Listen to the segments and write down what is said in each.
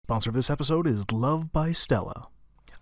Sponsor of this episode is Love by Stella.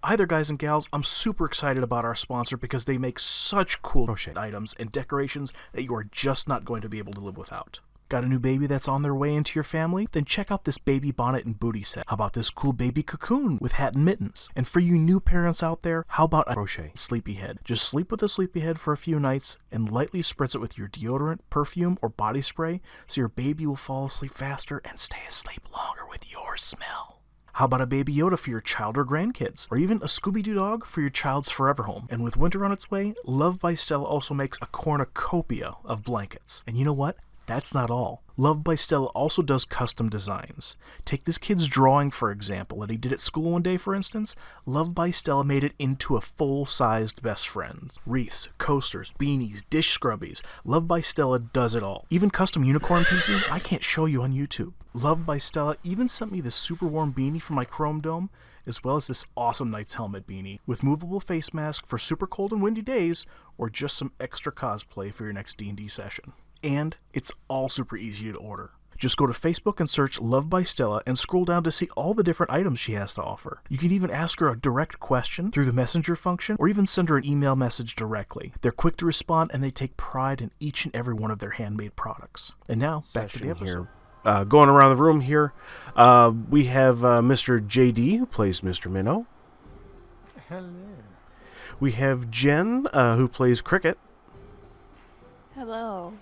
Hi there, guys and gals. I'm super excited about our sponsor because they make such cool crochet items and decorations that you are just not going to be able to live without. Got a new baby that's on their way into your family? Then check out this baby bonnet and booty set. How about this cool baby cocoon with hat and mittens? And for you new parents out there, how about a crochet sleepyhead? Just sleep with a sleepyhead for a few nights and lightly spritz it with your deodorant, perfume, or body spray so your baby will fall asleep faster and stay asleep longer with your smell. How about a Baby Yoda for your child or grandkids? Or even a Scooby-Doo dog for your child's forever home? And with winter on its way, Love by Stella also makes a cornucopia of blankets. And you know what? That's not all. Love by Stella also does custom designs. Take this kid's drawing, for example, that he did at school one day, for instance. Love by Stella made it into a full-sized best friend. Wreaths, coasters, beanies, dish scrubbies. Love by Stella does it all. Even custom unicorn pieces I can't show you on YouTube. Love by Stella even sent me this super warm beanie for my Chrome Dome, as well as this awesome Knight's Helmet beanie with movable face mask for super cold and windy days, or just some extra cosplay for your next D&D session. And it's all super easy to order. Just go to Facebook and search Love by Stella and scroll down to see all the different items she has to offer. You can even ask her a direct question through the messenger function or even send her an email message directly. They're quick to respond and they take pride in each and every one of their handmade products. And now, back to the episode. Going around the room here, we have Mr. JD, who plays Mr. Minnow. Hello. We have Jen, who plays Cricket. Hello.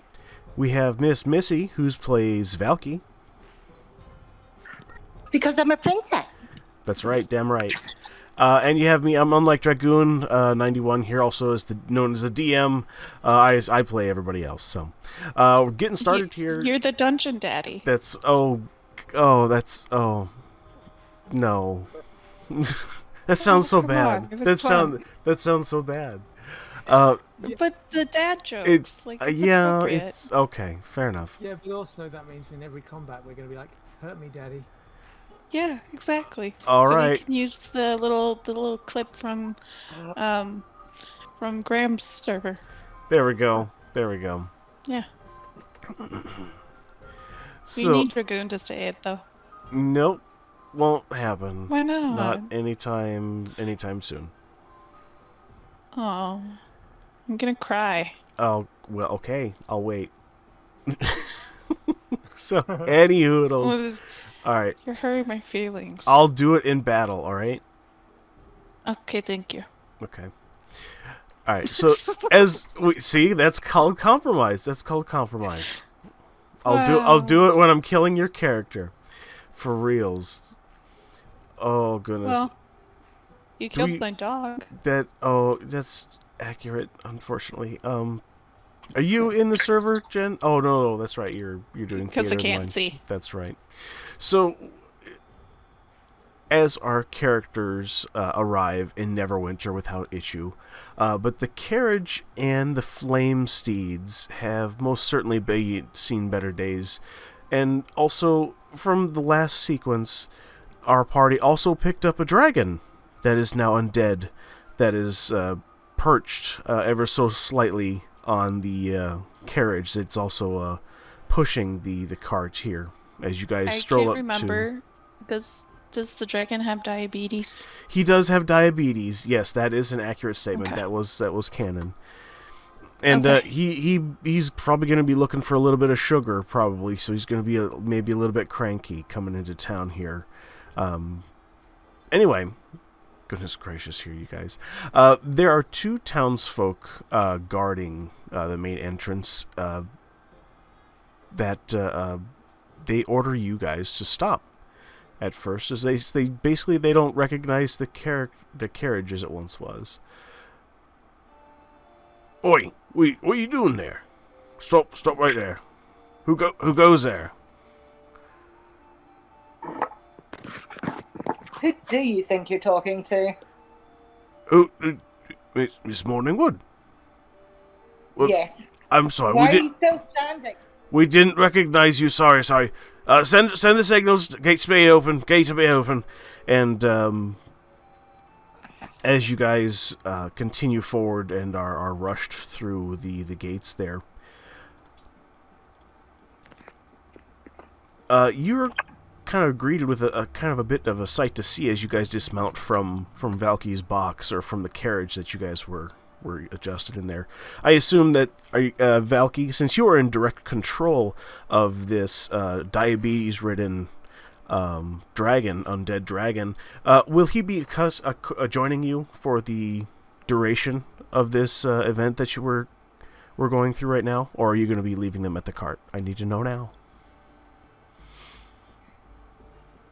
We have Miss Missy, who plays Valky. Because I'm a princess. That's right, damn right. And you have me, I'm Unlike Dragoon, 91 here, also known as the DM. I play everybody else, so. We're getting started here. You're the dungeon daddy. No. That sounds so bad. That sounds so bad. But the dad jokes, it's appropriate. It's okay. Fair enough. Yeah, but also that means in every combat we're going to be like, hurt me, daddy. Yeah, exactly. All so right. we can use the little clip from Graham's server. There we go. Yeah. So, We need Dragoon to say it though. Nope. Won't happen. Why not? Not anytime soon. Oh, I'm gonna cry. Oh, well, okay. I'll wait. So, any hoodles. All right. You're hurting my feelings. I'll do it in battle, all right? Okay, thank you. Okay. All right. So, as we see, that's called compromise. I'll do it when I'm killing your character. For reals. Oh, goodness. Well, you killed my dog. That's accurate, unfortunately. Are you in the server, Jen? Oh no, that's right. You're doing Because I theater can't line. see. That's right. So, as our characters arrive in Neverwinter without issue, but the carriage and the flame steeds have most certainly seen better days, and also from the last sequence, our party also picked up a dragon that is now undead, that is perched ever so slightly on the carriage. It's also pushing the cart here as you guys stroll up to... I can't remember. Does the dragon have diabetes? He does have diabetes. Yes, that is an accurate statement. Okay. That was canon. And Okay. he's probably going to be looking for a little bit of sugar, probably. So he's going to be maybe a little bit cranky coming into town here. Anyway, goodness gracious here, you guys. There are two townsfolk guarding the main entrance that they order you guys to stop at first, as they basically they don't recognize the carriage as it once was. Oi, what are you doing there? Stop right there. Who goes there? Who do you think you're talking to? Who? Miss Morningwood. Well, Yes. I'm sorry. Why are you still standing? We didn't recognize you. Sorry. Send the signals. Gate to be open. And as you guys continue forward and are rushed through the gates there, you're kind of greeted with a kind of a bit of a sight to see as you guys dismount from Valky's box, or from the carriage that you guys were adjusted in there. I assume that Valky, since you are in direct control of this diabetes-ridden undead dragon, will he be joining you for the duration of this event that we're going through right now, or are you going to be leaving them at the cart? I need to know now.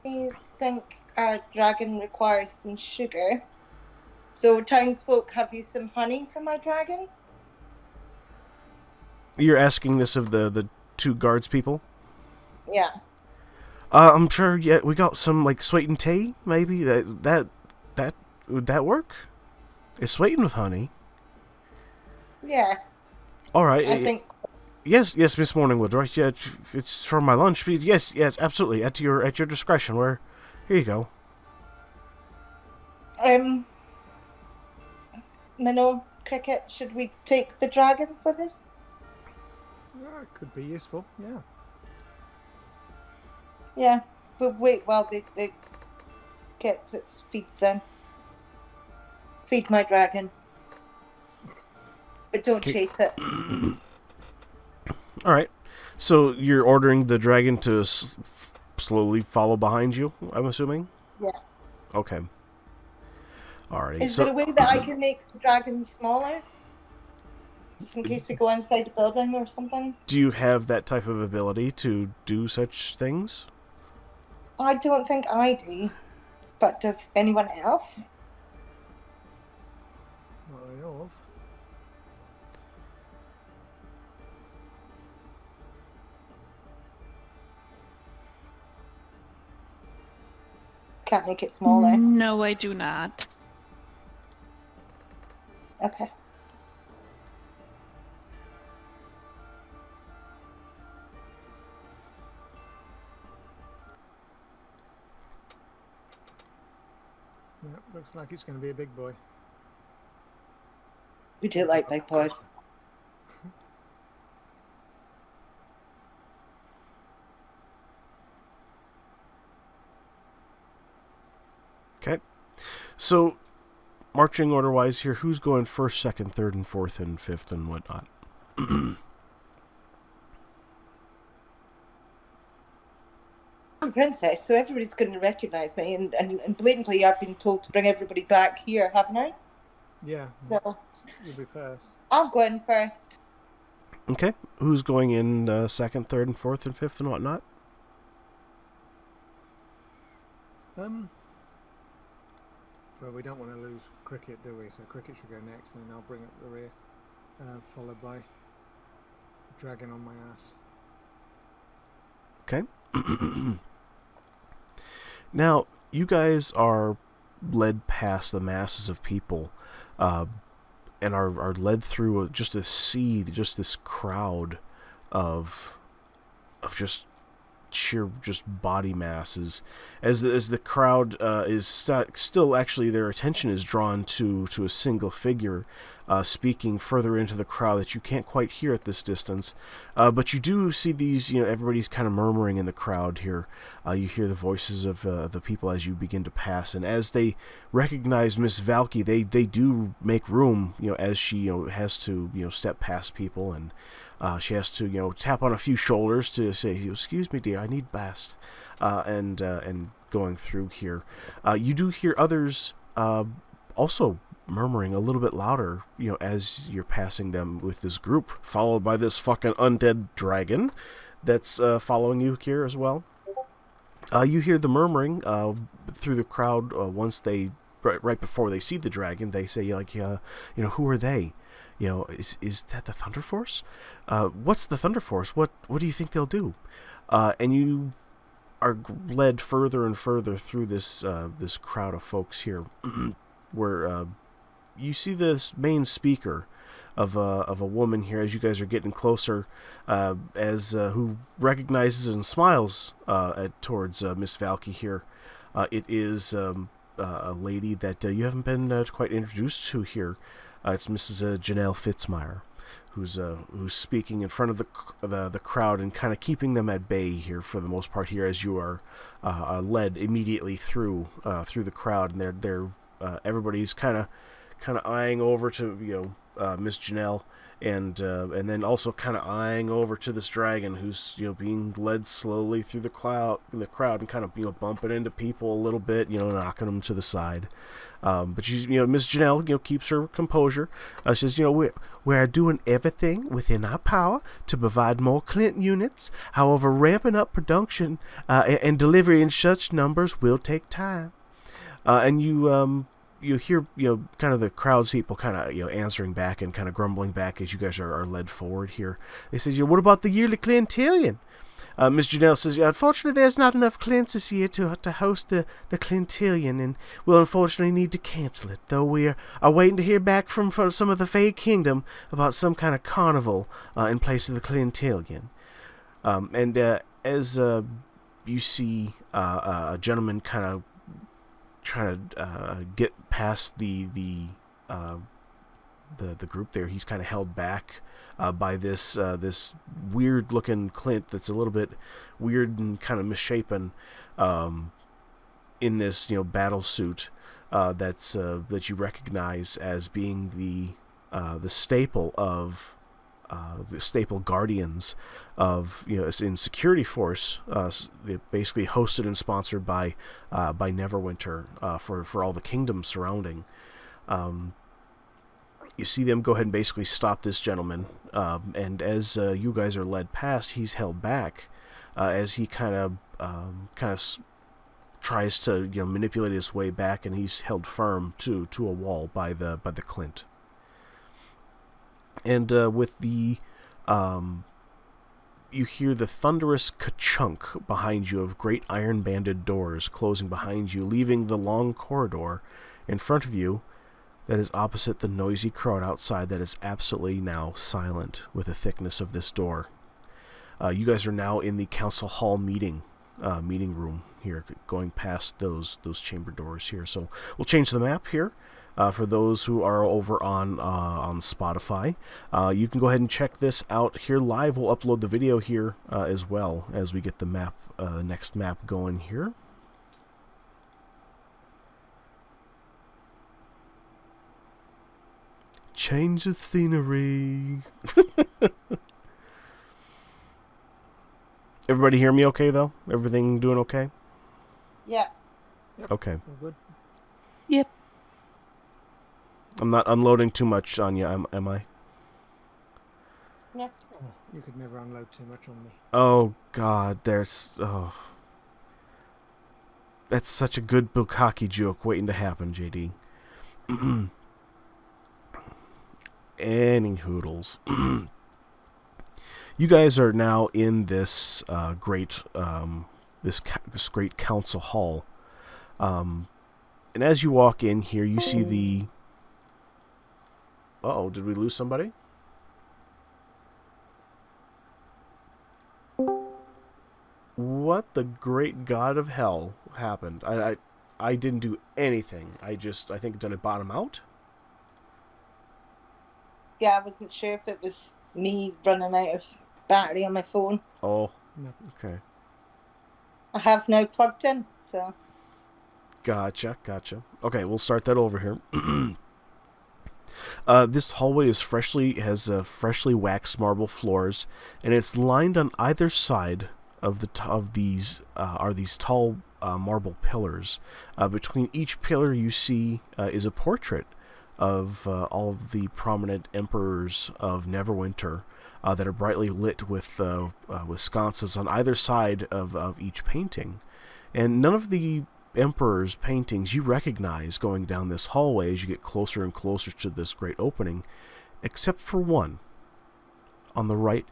I think our dragon requires some sugar. So, townsfolk, have you some honey for my dragon? You're asking this of the two guards people? Yeah. I'm sure. Yeah, we got some like sweetened tea. Maybe that would that work? Is sweetened with honey? Yeah. All right. I think so. Yes, Miss Morningwood. Right. Yeah, it's for my lunch. Yes, absolutely. At your discretion. Here you go. Minnow, Cricket, should we take the dragon with us? Yeah, it could be useful, yeah. Yeah, we'll wait while it gets its feet done. Feed my dragon. But don't chase it. Alright. So you're ordering the dragon to slowly follow behind you, I'm assuming? Yeah. Okay. Alrighty. Is there a way that I can make the dragon smaller? Just in case we go inside the building or something? Do you have that type of ability to do such things? I don't think I do. But does anyone else? Not that I know of. Can't make it smaller. No, I do not. Okay. Yeah, looks like it's going to be a big boy. We do like big boys. Okay. So, marching order-wise here, who's going first, second, third, and fourth, and fifth, and whatnot? I'm a princess, so everybody's going to recognize me, and blatantly I've been told to bring everybody back here, haven't I? Yeah, So you'll be first. I'll go in first. Okay. Who's going in second, third, and fourth, and fifth, and whatnot? Well, we don't want to lose Cricket, do we? So Cricket should go next, and then I'll bring up the rear, followed by Dragon on my ass. Okay. Now, you guys are led past the masses of people, and are led through just this crowd of just sheer body masses, as the crowd is still actually, their attention is drawn to a single figure speaking further into the crowd that you can't quite hear at this distance, but you do see these, everybody's kind of murmuring in the crowd here. You hear the voices of the people as you begin to pass, and as they recognize Miss Valky, they do make room, as she has to step past people, and she has to tap on a few shoulders to say, "Excuse me, dear, I need Bast," and going through here, you do hear others also murmuring a little bit louder, as you're passing them with this group, followed by this fucking undead dragon that's following you here as well. You hear the murmuring through the crowd once they, right before they see the dragon, they say, who are they? Is that the Thunderforce? What's the Thunderforce? What do you think they'll do? And you are led further and further through this crowd of folks here, where you see this main speaker of a woman here as you guys are getting closer, who recognizes and smiles towards Miss Valky here. It is a lady that you haven't been quite introduced to here. It's Mrs. Janelle Fitzmire. who's speaking in front of the crowd and kind of keeping them at bay here for the most part here, as you are led immediately through the crowd, and they're everybody's kind of eyeing over to Miss Janelle, and then also kind of eyeing over to this dragon who's being led slowly through the crowd and kind of bumping into people a little bit, knocking them to the side. But she's Miss Janelle keeps her composure. She says we're doing everything within our power to provide more Clint units. However, ramping up production and delivery in such numbers will take time. And you hear kind of the crowd's people kind of answering back and kind of grumbling back as you guys are led forward here. They say, what about the yearly Clintilian? Miss Janelle says, unfortunately there's not enough Clints this year to host the Clintilian, and we'll unfortunately need to cancel it, though we are waiting to hear back from some of the Fey Kingdom about some kind of carnival in place of the Clintilian. And as you see a gentleman kind of trying to get past the group there, he's kind of held back by this weird looking Clint that's a little bit weird and kind of misshapen in this battle suit that you recognize as being the staple of the staple guardians of in security force, basically hosted and sponsored by Neverwinter for all the kingdoms surrounding. You see them go ahead and basically stop this gentleman, and as you guys are led past, he's held back as he kind of tries to manipulate his way back, and he's held firm to a wall by the Clint. And with the you hear the thunderous ka-chunk behind you of great iron-banded doors closing behind you, leaving the long corridor in front of you that is opposite the noisy crowd outside that is absolutely now silent with the thickness of this door. You guys are now in the council hall meeting room here, going past those chamber doors here. So we'll change the map here. For those who are over on Spotify, you can go ahead and check this out here live. We'll upload the video here as well as we get the map, next map going here. Change the scenery. Everybody hear me okay, though? Everything doing okay? Yeah. Okay. All good. Yep. I'm not unloading too much on you, am I? No. Oh, you could never unload too much on me. Oh, God, that's such a good bukkake joke waiting to happen, JD. Any hoodles. You guys are now in this great this great council hall, and as you walk in here, you see the. Uh-oh, did we lose somebody? What the great god of hell happened? I didn't do anything. I think did it bottom out? Yeah, I wasn't sure if it was me running out of battery on my phone. Oh, No. okay. I have now plugged in, so. Gotcha. Okay, we'll start that over here. This hallway has freshly waxed marble floors, and it's lined on either side of these tall marble pillars. Between each pillar, you see is a portrait of all of the prominent emperors of Neverwinter that are brightly lit with sconces on either side of each painting, and none of the emperor's paintings you recognize going down this hallway as you get closer and closer to this great opening, except for one on the right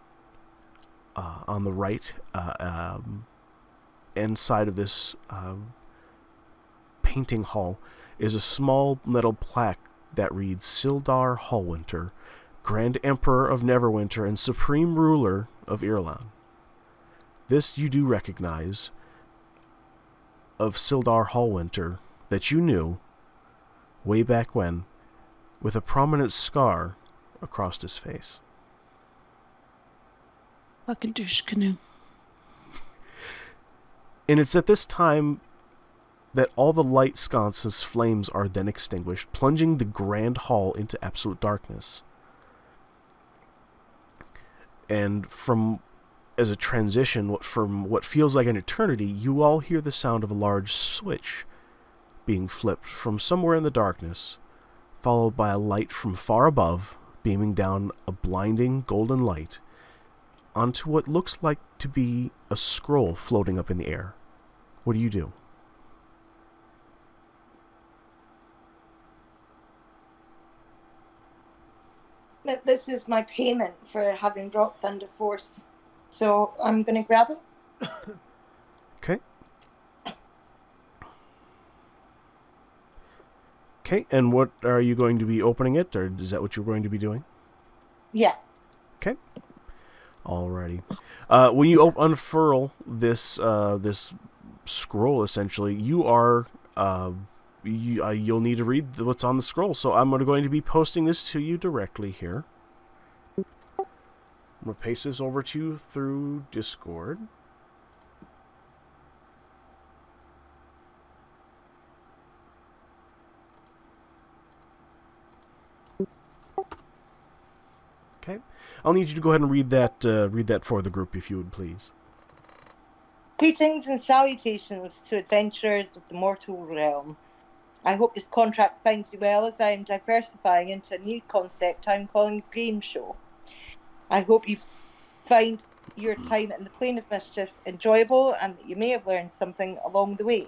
end side of this painting hall is a small metal plaque that reads Sildar Hallwinter, Grand Emperor of Neverwinter and Supreme Ruler of Irulan. This you do recognize of Sildar Hallwinter that you knew way back when, with a prominent scar across his face. Fucking douche canoe. And it's at this time that all the light sconce's flames are then extinguished, plunging the grand hall into absolute darkness. And as a transition, from what feels like an eternity, you all hear the sound of a large switch being flipped from somewhere in the darkness, followed by a light from far above, beaming down a blinding golden light onto what looks like to be a scroll floating up in the air. What do you do? This is my payment for having brought Thunderforce. So I'm going to grab it. Okay. Okay, and what are you going to be opening it, or is that what you're going to be doing? Yeah. Okay. Alrighty. When you unfurl this this scroll, essentially, you'll need to read what's on the scroll. So I'm going to be posting this to you directly here. I'm going to paste this over to you through Discord. Okay. I'll need you to go ahead and read that for the group, if you would, please. Greetings and salutations to adventurers of the mortal realm. I hope this contract finds you well, as I am diversifying into a new concept I'm calling Game Show. I hope you find your time in the Plane of Mischief enjoyable and that you may have learned something along the way.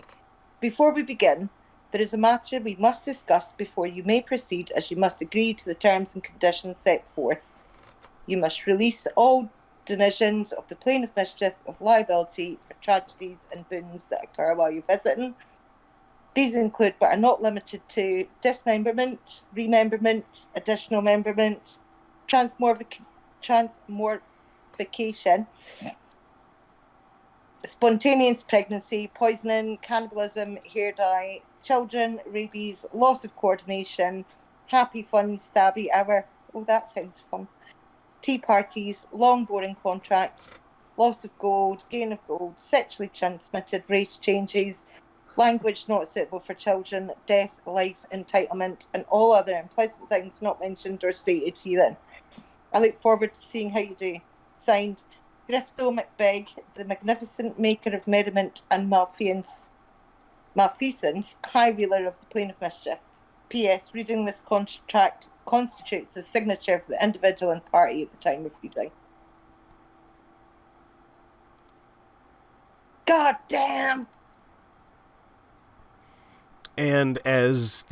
Before we begin, there is a matter we must discuss before you may proceed, as you must agree to the terms and conditions set forth. You must release all denisions of the Plane of Mischief of liability for tragedies and boons that occur while you're visiting. These include, but are not limited to, dismemberment, rememberment, additional memberment, transmorphication, spontaneous pregnancy, poisoning, cannibalism, hair dye, children, rabies, loss of coordination, happy fun, stabby hour. Oh, that sounds fun. Tea parties, long boring contracts, loss of gold, gain of gold, sexually transmitted race changes, language not suitable for children, death, life, entitlement, and all other unpleasant things not mentioned or stated herein. I look forward to seeing how you do. Signed, Grifto McBeg, the magnificent maker of merriment and malfeasance, high wheeler of the Plane of Mischief. P.S. Reading this contract constitutes a signature for the individual and party at the time of reading. God damn! And as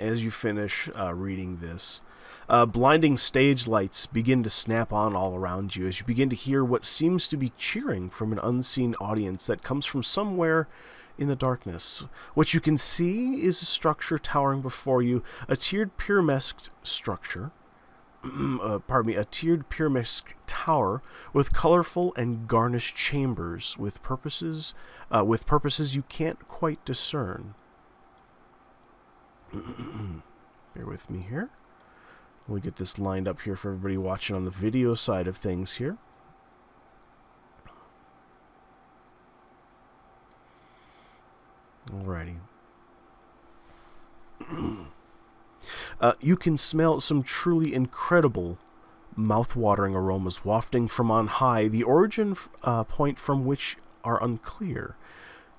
as you finish reading this, blinding stage lights begin to snap on all around you as you begin to hear what seems to be cheering from an unseen audience that comes from somewhere in the darkness. What you can see is a structure towering before you, a tiered pyramidesque structure. A tiered pyramidesque tower with colorful and garnished chambers with purposes you can't quite discern. Bear with me here. We'll get this lined up here for everybody watching on the video side of things here. Alrighty. You can smell some truly incredible mouth-watering aromas wafting from on high, the origin point from which are unclear.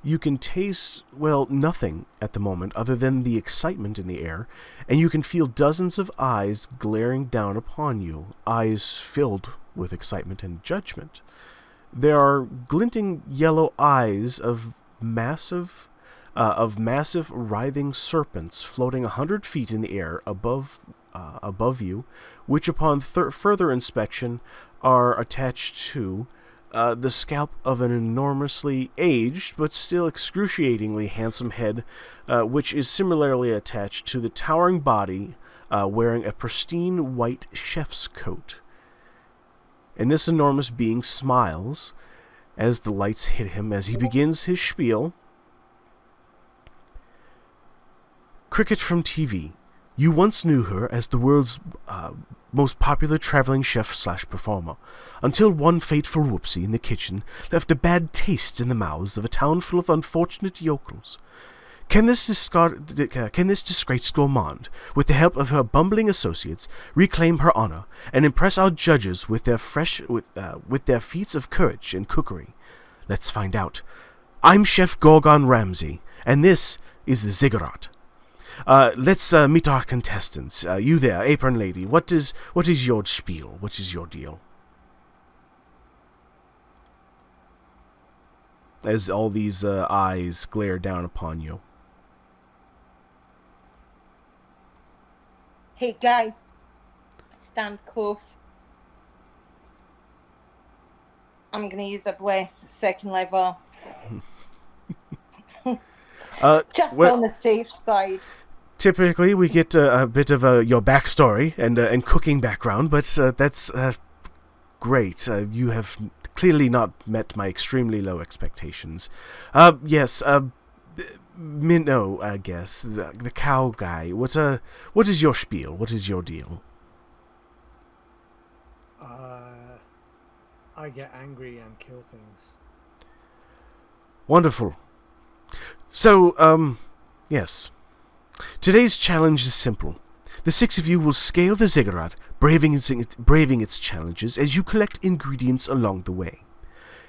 You can taste, well, nothing at the moment other than the excitement in the air, and you can feel dozens of eyes glaring down upon you, eyes filled with excitement and judgment. There are glinting yellow eyes of massive writhing serpents floating 100 feet in the air above you, which upon further inspection are attached to the scalp of an enormously aged but still excruciatingly handsome head, which is similarly attached to the towering body wearing a pristine white chef's coat. And this enormous being smiles as the lights hit him as he begins his spiel. Cricket from TV. You once knew her as the world's most popular traveling chef/performer, until one fateful whoopsie in the kitchen left a bad taste in the mouths of a town full of unfortunate yokels. Can this disgraced gourmand, with the help of her bumbling associates, reclaim her honor and impress our judges with their feats of courage and cookery? Let's find out. I'm Chef Gorgon Ramsay, and this is the Ziggurat. Let's meet our contestants. You there, apron lady. What is your spiel? What is your deal? As all these eyes glare down upon you. Hey guys, stand close. I'm gonna use a bless second level. Just on the safe side. Typically, we get a bit of your backstory and cooking background, but that's great. You have clearly not met my extremely low expectations. Yes, Minnow, I guess the cow guy. What is your spiel? What is your deal? I get angry and kill things. Wonderful. So, yes. Today's challenge is simple. The 6 of you will scale the ziggurat, braving its challenges as you collect ingredients along the way.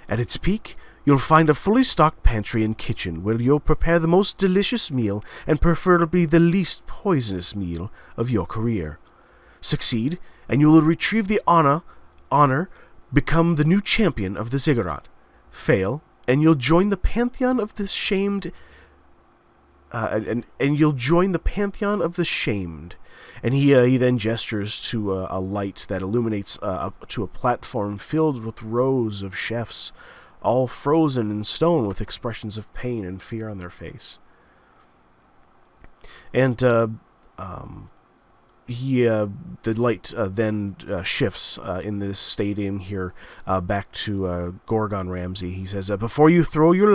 At its peak, you'll find a fully stocked pantry and kitchen where you'll prepare the most delicious meal and preferably the least poisonous meal of your career. Succeed, and you will retrieve the honor, become the new champion of the ziggurat. Fail, and you'll join the pantheon of the shamed. And you'll join the pantheon of the shamed. And he then gestures to a light that illuminates to a platform filled with rows of chefs, all frozen in stone with expressions of pain and fear on their face. And the light then shifts in this stadium here back to Gorgon Ramsay. He says, "Before you throw your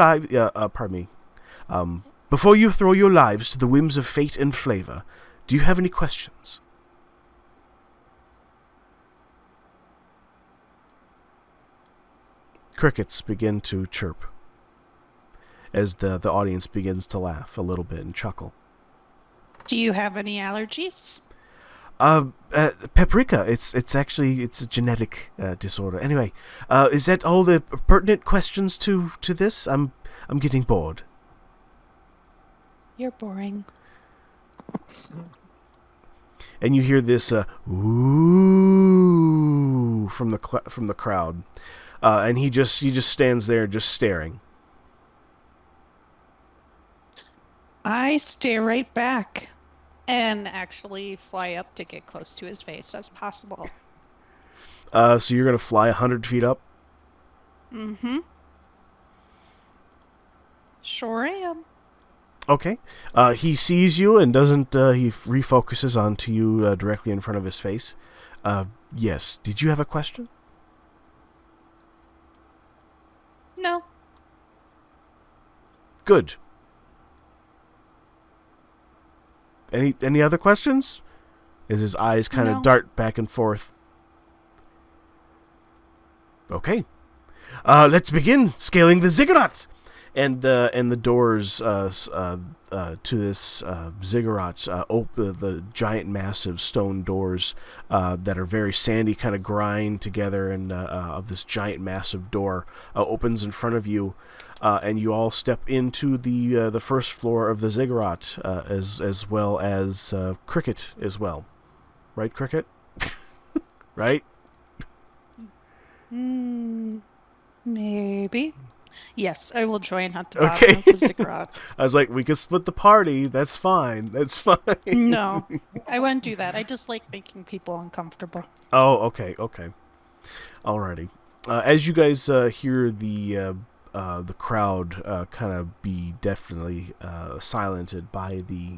Before you throw your lives to the whims of fate and flavor, do you have any questions?" Crickets begin to chirp as the audience begins to laugh a little bit and chuckle. Do you have any allergies? Paprika. It's a genetic disorder. Anyway, is that all the pertinent questions to this? I'm getting bored. You're boring. And you hear this ooh from the crowd, and he just stands there just staring. I stare right back and actually fly up to get close to his face as possible. So you're gonna fly 100 feet up? Mm-hmm. Sure am. Okay. He sees you and doesn't. He refocuses onto you directly in front of his face. Yes. Did you have a question? No. Good. Any other questions? As his eyes kind of dart back and forth. Okay. Let's begin scaling the ziggurat. And the doors to this ziggurat open. The giant, massive stone doors that are very sandy, kind of grind together, and of this giant, massive door opens in front of you, and you all step into the first floor of the ziggurat, as well as Cricket as well, right, Cricket? Right? Maybe. Yes, I will join at the bottom of the ziggurat. I was like, we could split the party. That's fine. That's fine. No, I wouldn't do that. I just like making people uncomfortable. Oh, okay. Alrighty. As you guys hear the crowd kind of be definitely silented by the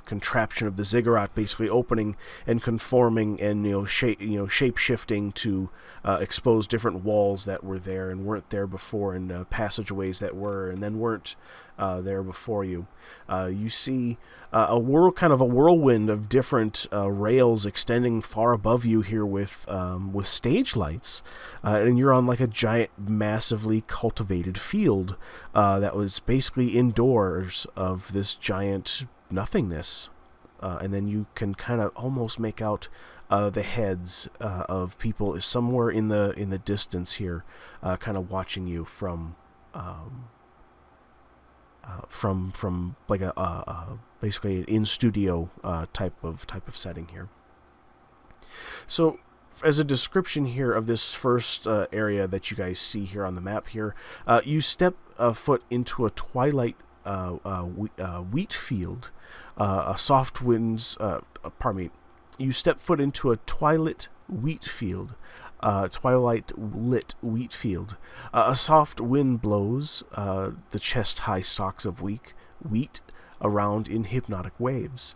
contraption of the ziggurat basically opening and conforming and shape shifting to expose different walls that were there and weren't there before, and passageways that were and then weren't there before you. You see a whirlwind of different rails extending far above you here with stage lights, and you're on like a giant, massively cultivated field that was basically indoors of this giant nothingness, and then you can kind of almost make out the heads of people somewhere in the distance here, kind of watching you from like a basically an in studio type of setting here. So, as a description here of this first area that you guys see here on the map here, you step a foot into a twilight wheat field. You step foot into a twilight wheat field. Twilight lit wheat field. A soft wind blows the chest-high stalks of wheat around in hypnotic waves.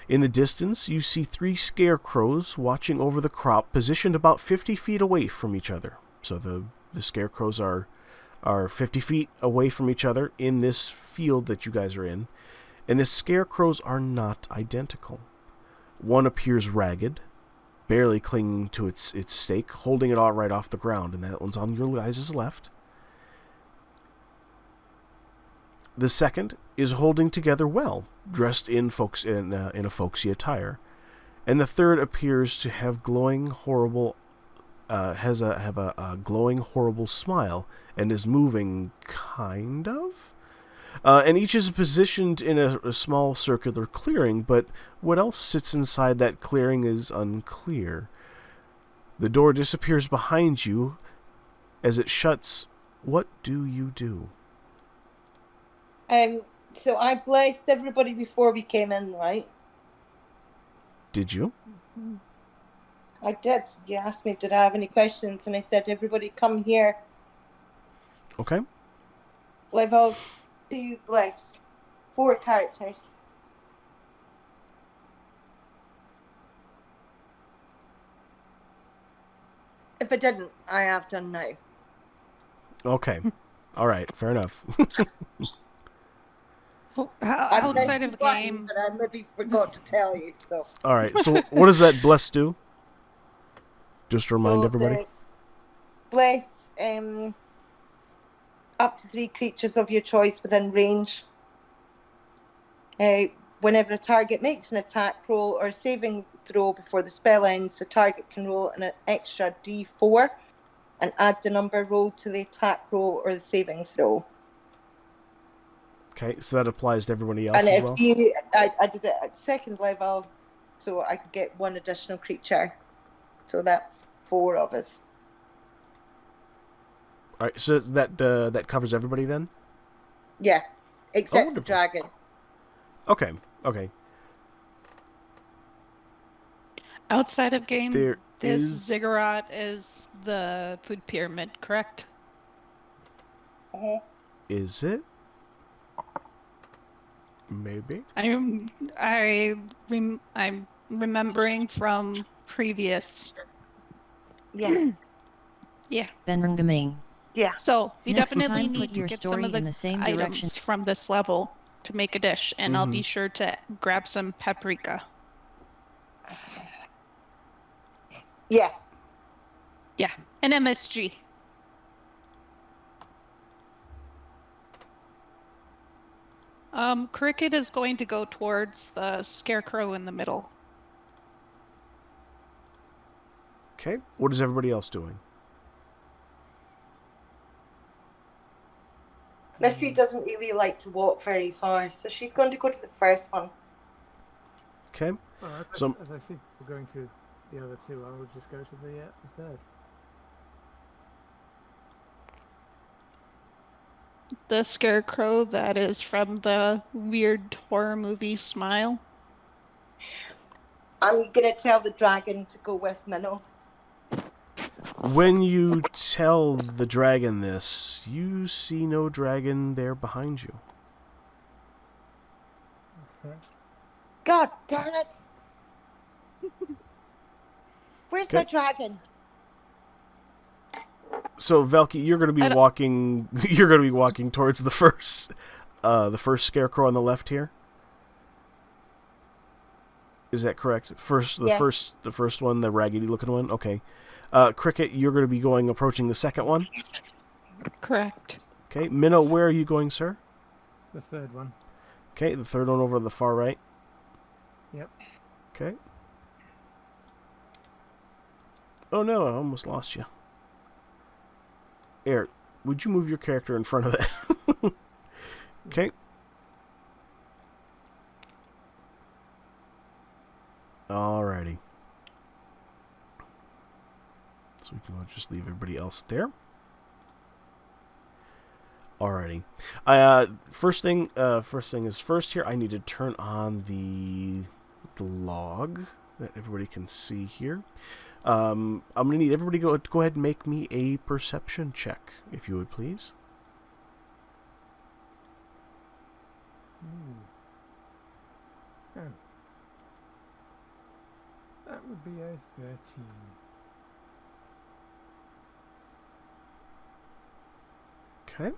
In the distance, you see 3 scarecrows watching over the crop, positioned about 50 feet away from each other. So the scarecrows are 50 feet away from each other in this field that you guys are in, and the scarecrows are not identical. One appears ragged, barely clinging to its stake, holding it all right off the ground, and that one's on your guys' left. The second is holding together well, dressed in a folksy attire, and the third appears to have glowing horrible smile and is moving, kind of. And each is positioned in a small circular clearing, but what else sits inside that clearing is unclear. The door disappears behind you. As it shuts, what do you do? So I blessed everybody before we came in, right? Did you? I did. You asked me, did I have any questions? And I said, everybody come here. Okay. Level 2 bless. 4 characters. If I didn't, I have done now. Okay. All right. Fair enough. Well, I outside of game, but I maybe forgot to tell you. So. All right. So what does that bless do? Just to remind everybody. Bless up to 3 creatures of your choice within range. Whenever a target makes an attack roll or a saving throw before the spell ends, the target can roll an extra d4 and add the number rolled to the attack roll or the saving throw. Okay, so that applies to everybody else And as if well? I did it at 2nd level, so I could get 1 additional creature. So that's 4 of us. All right, so that covers everybody then? Yeah, except the wonderful. dragon. Okay. outside of game, There this is... ziggurat is the food pyramid, correct? Is it? Maybe. I'm remembering from previous. Yeah. Yeah. Benrungaming. Yeah. So we Next definitely time, put need to your get some story of the in the same items direction. from this level to make a dish, and I'll be sure to grab some paprika. Yes. Yeah, an MSG. Cricket is going to go towards the scarecrow in the middle. Okay, what is everybody else doing? Missy doesn't really like to walk very far, so she's going to go to the first one. Okay. Well, So- as I see we're going to the other 2, I will just go to the 3rd. The scarecrow that is from the weird horror movie Smile. I'm going to tell the dragon to go with Minnow. When you tell the dragon this, you see no dragon there behind you. Okay. God damn it! Where's my Okay. dragon? So Velky, you're going to be I don't- walking. You're going to be walking towards the first scarecrow on the left here. Is that correct? Yes. The first one, the raggedy-looking one. Okay. Cricket, you're going to be approaching the second one. Correct. Okay. Minnow, where are you going, sir? The third one. Okay, the third one over on the far right. Yep. Okay. Oh no, I almost lost you. Eric, would you move your character in front of that? Okay. Alrighty. So we can just leave everybody else there. Alrighty. First thing is first here. I need to turn on the log that everybody can see here. I'm gonna need everybody to go ahead and make me a perception check, if you would please. Ooh. Oh. That would be a 13. Okay.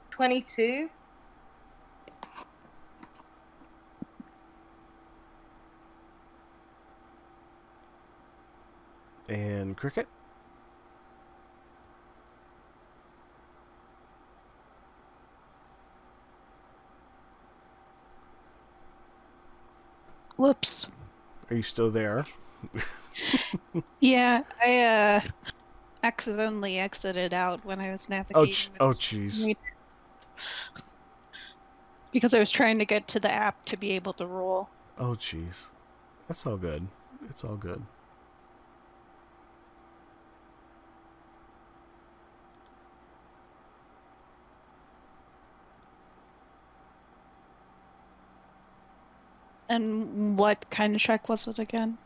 22. And Cricket. Whoops. Are you still there? Yeah, I accidentally exited out when I was navigating. Oh, with jeez. this because I was trying to get to the app to be able to roll. Oh, jeez. That's all good. It's all good. And what kind of check was it again?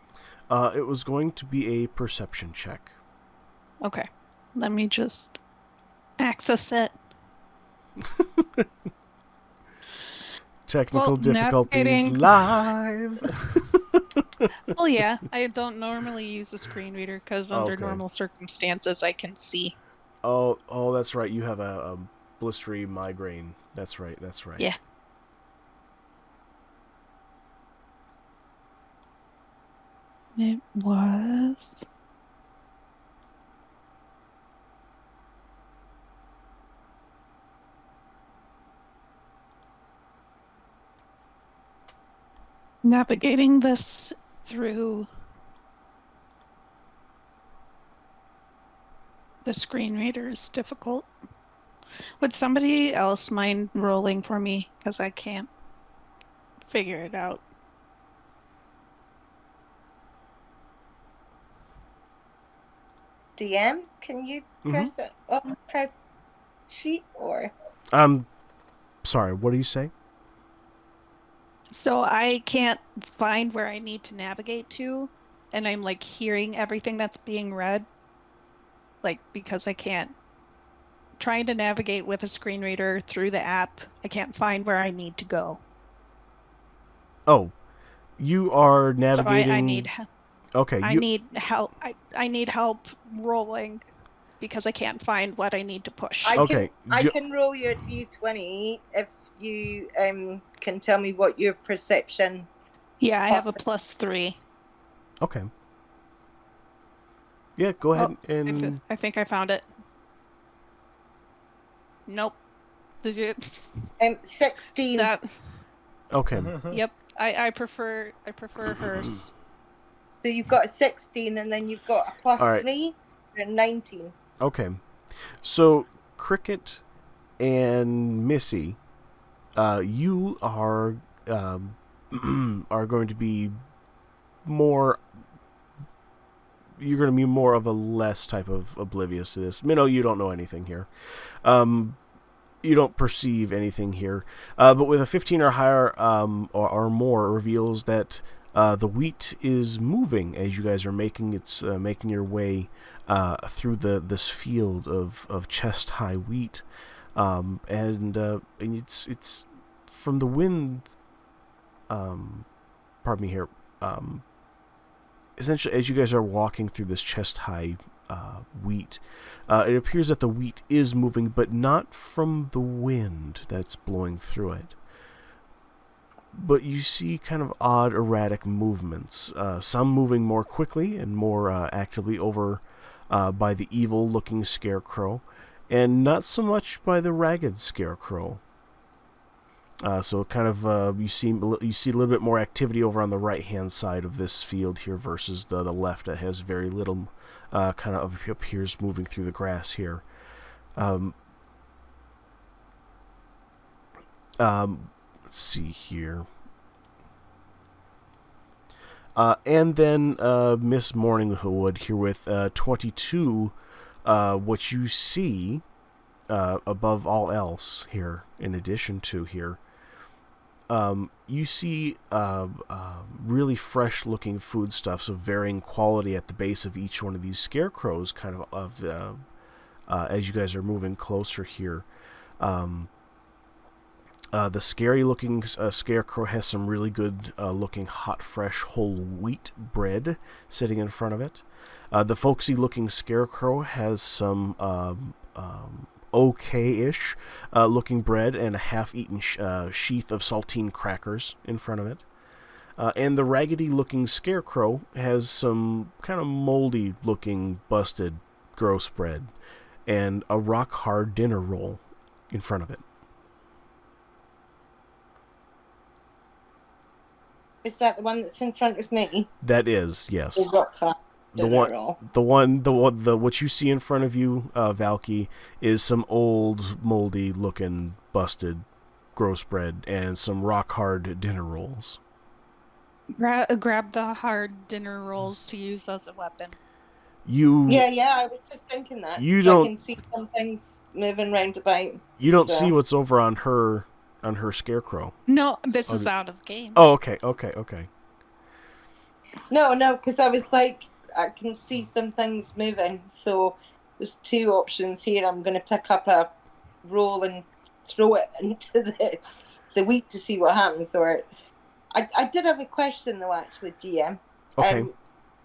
It was going to be a perception check. Okay. Let me just access it. Technical Well, difficulties navigating- live. Well, yeah, I don't normally use a screen reader because under Okay. normal circumstances I can see. Oh, that's right. You have a blistery migraine. That's right. Yeah. It was... Navigating this through the screen reader is difficult. Would somebody else mind rolling for me? Because I can't figure it out. DM, can you press it on her sheet or? Sorry, what do you say? So I can't find where I need to navigate to, and I'm like hearing everything that's being read. Like, because I can't. Trying to navigate with a screen reader through the app, I can't find where I need to go. Oh, you are So navigating. I need Okay, I need help. I need help rolling because I can't find what I need to push. Okay, I can roll your d20 if you can tell me what your perception. Yeah, I have a +3. Okay. Yeah, go ahead and. I think I found it. Nope. Did you? 16. That, Okay. yep. I prefer hers. So you've got a 16 and then you've got a +3, so you're 19. Okay. So Cricket and Missy, you are are going to be more. You're going to be more of a less type of oblivious to this. Minnow, you don't know anything here. You don't perceive anything here. But with a 15 or higher or more, it reveals that the wheat is moving as you guys are making your way through this field of chest high wheat, and it's from the wind. pardon me here. Essentially, as you guys are walking through this chest-high wheat, it appears that the wheat is moving, but not from the wind that's blowing through it. But you see kind of odd, erratic movements. Some moving more quickly and more actively over by the evil-looking scarecrow, and not so much by the ragged scarecrow. So kind of you see a little bit more activity over on the right-hand side of this field here versus the left that has very little kind of appears moving through the grass here. Let's see here. And then Miss Morningwood here with 22. What you see above all else here, in addition to here, you see really fresh-looking foodstuffs of varying quality at the base of each one of these scarecrows, kind of as you guys are moving closer here. The scary-looking scarecrow has some really good-looking hot, fresh, whole wheat bread sitting in front of it. The folksy-looking scarecrow has some okay-ish looking bread and a half-eaten sheath of saltine crackers in front of it. And the raggedy-looking scarecrow has some kind of moldy-looking, busted, gross bread and a rock-hard dinner roll in front of it. Is that the one that's in front of me? That is, yes. The What you see in front of you, Valky, is some old, moldy-looking, busted, gross bread and some rock-hard dinner rolls. Grab the hard dinner rolls to use as a weapon. Yeah, I was just thinking that. I can see some things moving round about. You don't see what's over on her scarecrow. No, this is out of game. Oh, okay. No, because I was like, I can see some things moving, so there's two options here. I'm going to pick up a roll and throw it into the wheat to see what happens. Or I did have a question though, actually, GM. Okay.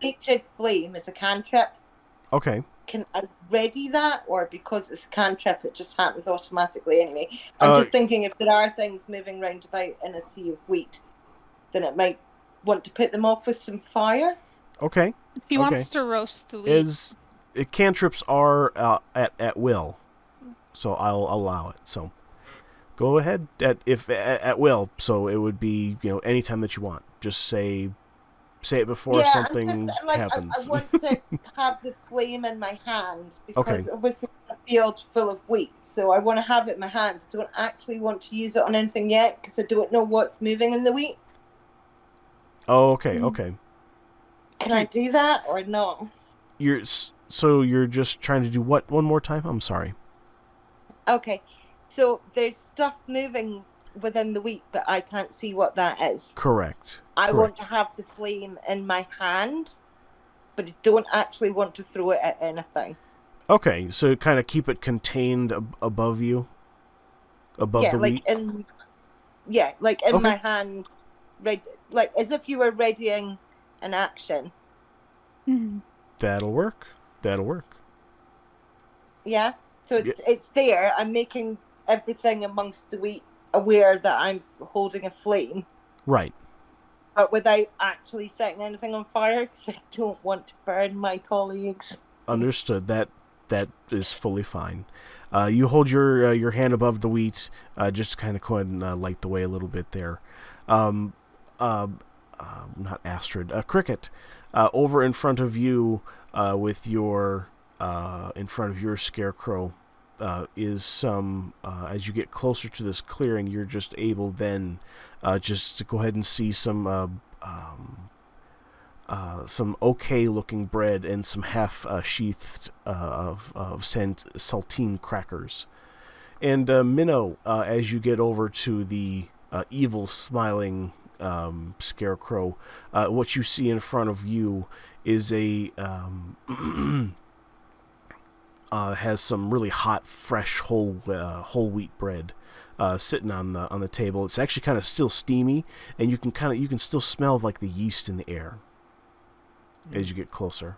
Hatred Flame is a cantrip. Okay. Can I ready that, or because it's a cantrip, it just happens automatically anyway? I'm just thinking if there are things moving round about in a sea of wheat, then it might want to put them off with some fire. Okay. If he wants to roast the wheat. Cantrips are at will, so I'll allow it. So go ahead at will. So it would be anytime that you want. Just say it before something happens. I want to have the flame in my hand because it was a field full of wheat, so I want to have it in my hand. I don't actually want to use it on anything yet because I don't know what's moving in the wheat. Oh, okay. Can I do that or no? You're just trying to do what one more time? I'm sorry. Okay, so there's stuff moving within the wheat, but I can't see what that is. Correct. I want to have the flame in my hand, but I don't actually want to throw it at anything. Okay, so kind of keep it contained above you, above the wheat. In my hand, like as if you were readying an action. Mm-hmm. That'll work. Yeah, so it's there. I'm making everything amongst the wheat aware that I'm holding a flame. Right. But without actually setting anything on fire, because I don't want to burn my colleagues. Understood. That is fully fine. You hold your hand above the wheat, just kind of go ahead and light the way a little bit there. Not Astrid. Cricket. Over in front of you, with your in front of your scarecrow, is some. As you get closer to this clearing, you're just able then just to go ahead and see some okay-looking bread and some half-sheathed of saltine crackers. And Minnow, as you get over to the evil-smiling scarecrow, what you see in front of you is a has some really hot, fresh whole wheat bread sitting on the table. It's actually kind of still steamy, and you can still smell like the yeast in the air as you get closer.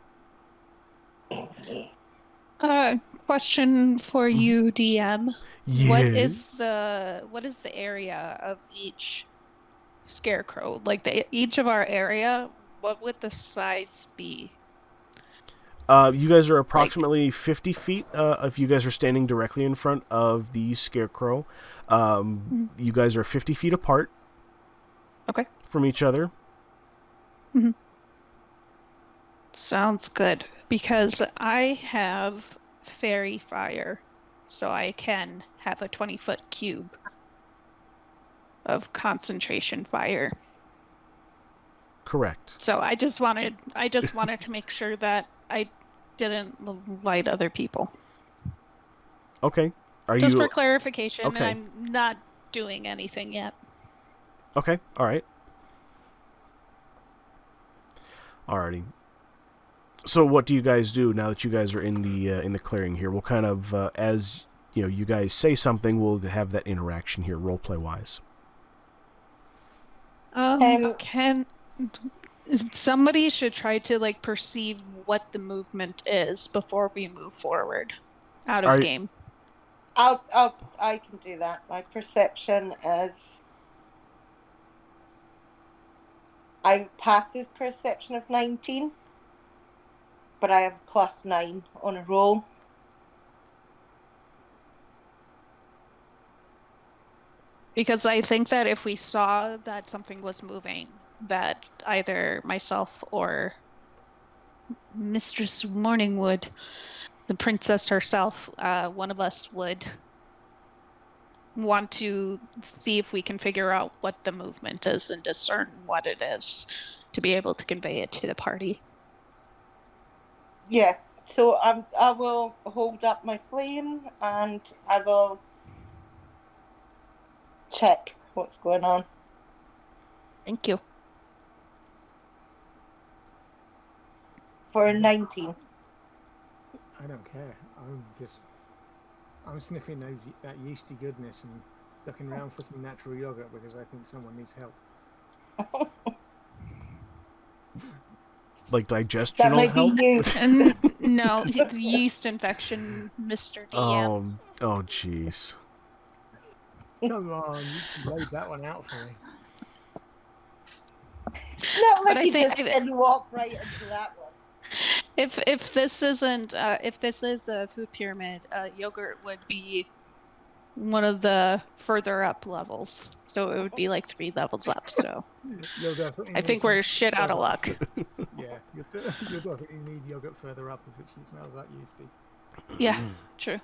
Question for you, DM. Yes. What is the area of each scarecrow? Like each of our area, what would the size be? You guys are approximately 50 feet. If you guys are standing directly in front of the scarecrow, you guys are 50 feet apart. Okay. From each other. Mm-hmm. Sounds good. Because I have fairy fire, so I can have a 20-foot cube of concentration fire. Correct. So I just wanted to make sure that I didn't light other people. Okay. Just for clarification, okay. and I'm not doing anything yet. Okay. All right. Alrighty. So what do you guys do now that you guys are in the clearing here? We'll kind of as you guys say something, we'll have that interaction here, roleplay wise. Somebody should try to perceive what the movement is before we move forward out of game. I can do that. My perception is I have passive perception of 19. But I have +9 on a roll. Because I think that if we saw that something was moving, that either myself or Mistress Morningwood, the princess herself, one of us would want to see if we can figure out what the movement is and discern what it is to be able to convey it to the party. Yeah, so I will hold up my flame and I will check what's going on. Thank you. For 19. I don't care. I'm sniffing that yeasty goodness and looking around for some natural yogurt because I think someone needs help. Like digestional help? And no, it's yeast infection, Mr. DM. Oh, jeez. Come on, you laid that one out for me. Not like you just didn't walk right into that one. If this isn't if this is a food pyramid, yogurt would be one of the further up levels, so it would be like 3 levels up. So I think we're shit out of luck. Yeah, you'll definitely need yogurt further up if it smells that yeasty. Yeah, true.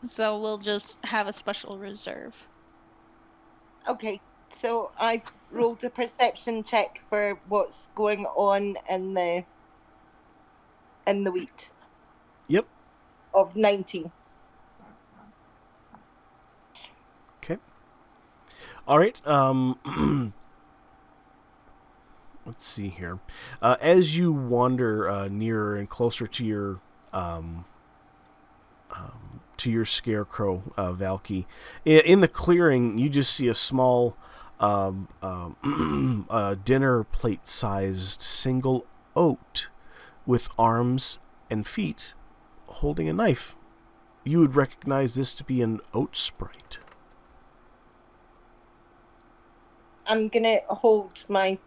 So we'll just have a special reserve. Okay, so I rolled a perception check for what's going on in the wheat. Yep. Of 19. Okay. All right. Let's see here. As you wander nearer and closer to your scarecrow, Valky, in the clearing, you just see a small dinner plate-sized single oat with arms and feet holding a knife. You would recognize this to be an oat sprite. I'm going to hold my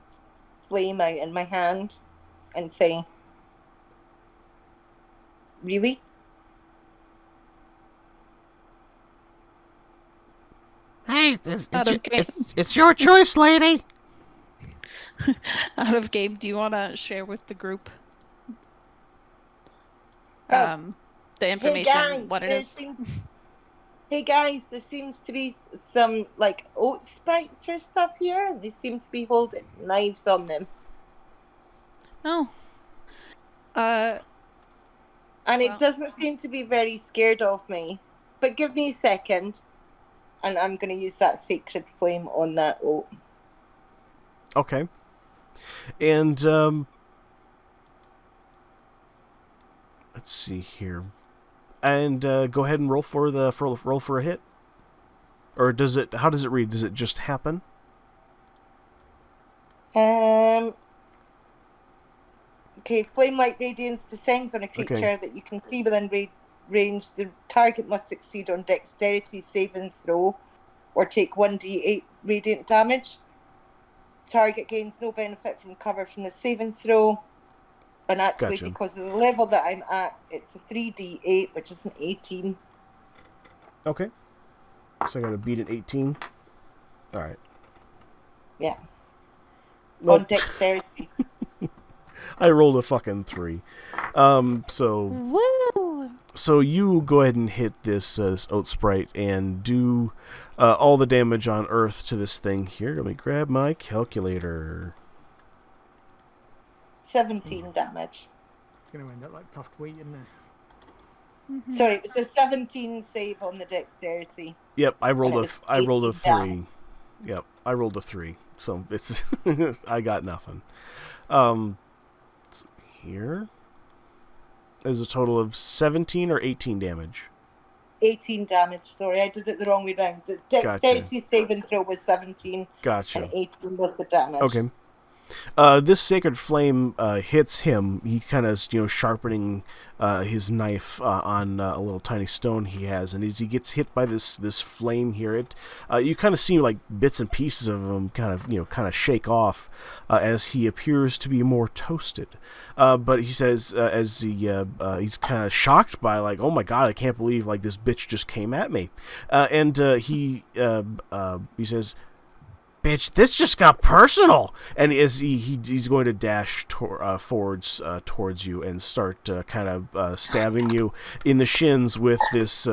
flame out in my hand and say, really? Hey, it's your choice, lady. Out of game, do you want to share with the group the information, what it is? Hey guys, there seems to be some oat sprites or stuff here. They seem to be holding knives on them. Oh. And it doesn't seem to be very scared of me. But give me a second, and I'm going to use that sacred flame on that oat. Okay. And let's see here. And go ahead and roll for a hit. Or does it? How does it read? Does it just happen? Okay, flame like radiance descends on a creature that you can see within range. The target must succeed on dexterity saving throw or take 1d8 radiant damage. Target gains no benefit from cover from the saving throw. And actually, because of the level that I'm at, it's a 3d8, which is an 18. Okay. So I got to beat an 18. All right. Yeah. Nope. On dexterity. I rolled a fucking 3. So you go ahead and hit this oat sprite and do all the damage on Earth to this thing here. Let me grab my calculator. 17 damage. It's going to end up like puffed wheat, isn't it? Mm-hmm. Sorry, it was a 17 save on the dexterity. Yep, I rolled a 3. Down. Yep, I rolled a 3. So it's I got nothing. Here is a total of 17 or 18 damage. 18 damage. Sorry, I did it the wrong way round. The dexterity saving throw was 17. Gotcha. And 18 was the damage. Okay. This sacred flame hits him. He kind of, sharpening his knife on a little tiny stone he has, and as he gets hit by this flame here, you kind of see like bits and pieces of him kind of shake off as he appears to be more toasted. But he says as he's kind of shocked by like, oh my god, I can't believe like this bitch just came at me, and he says, bitch, this just got personal. And as he's going to dash forwards towards you and start kind of stabbing you in the shins with this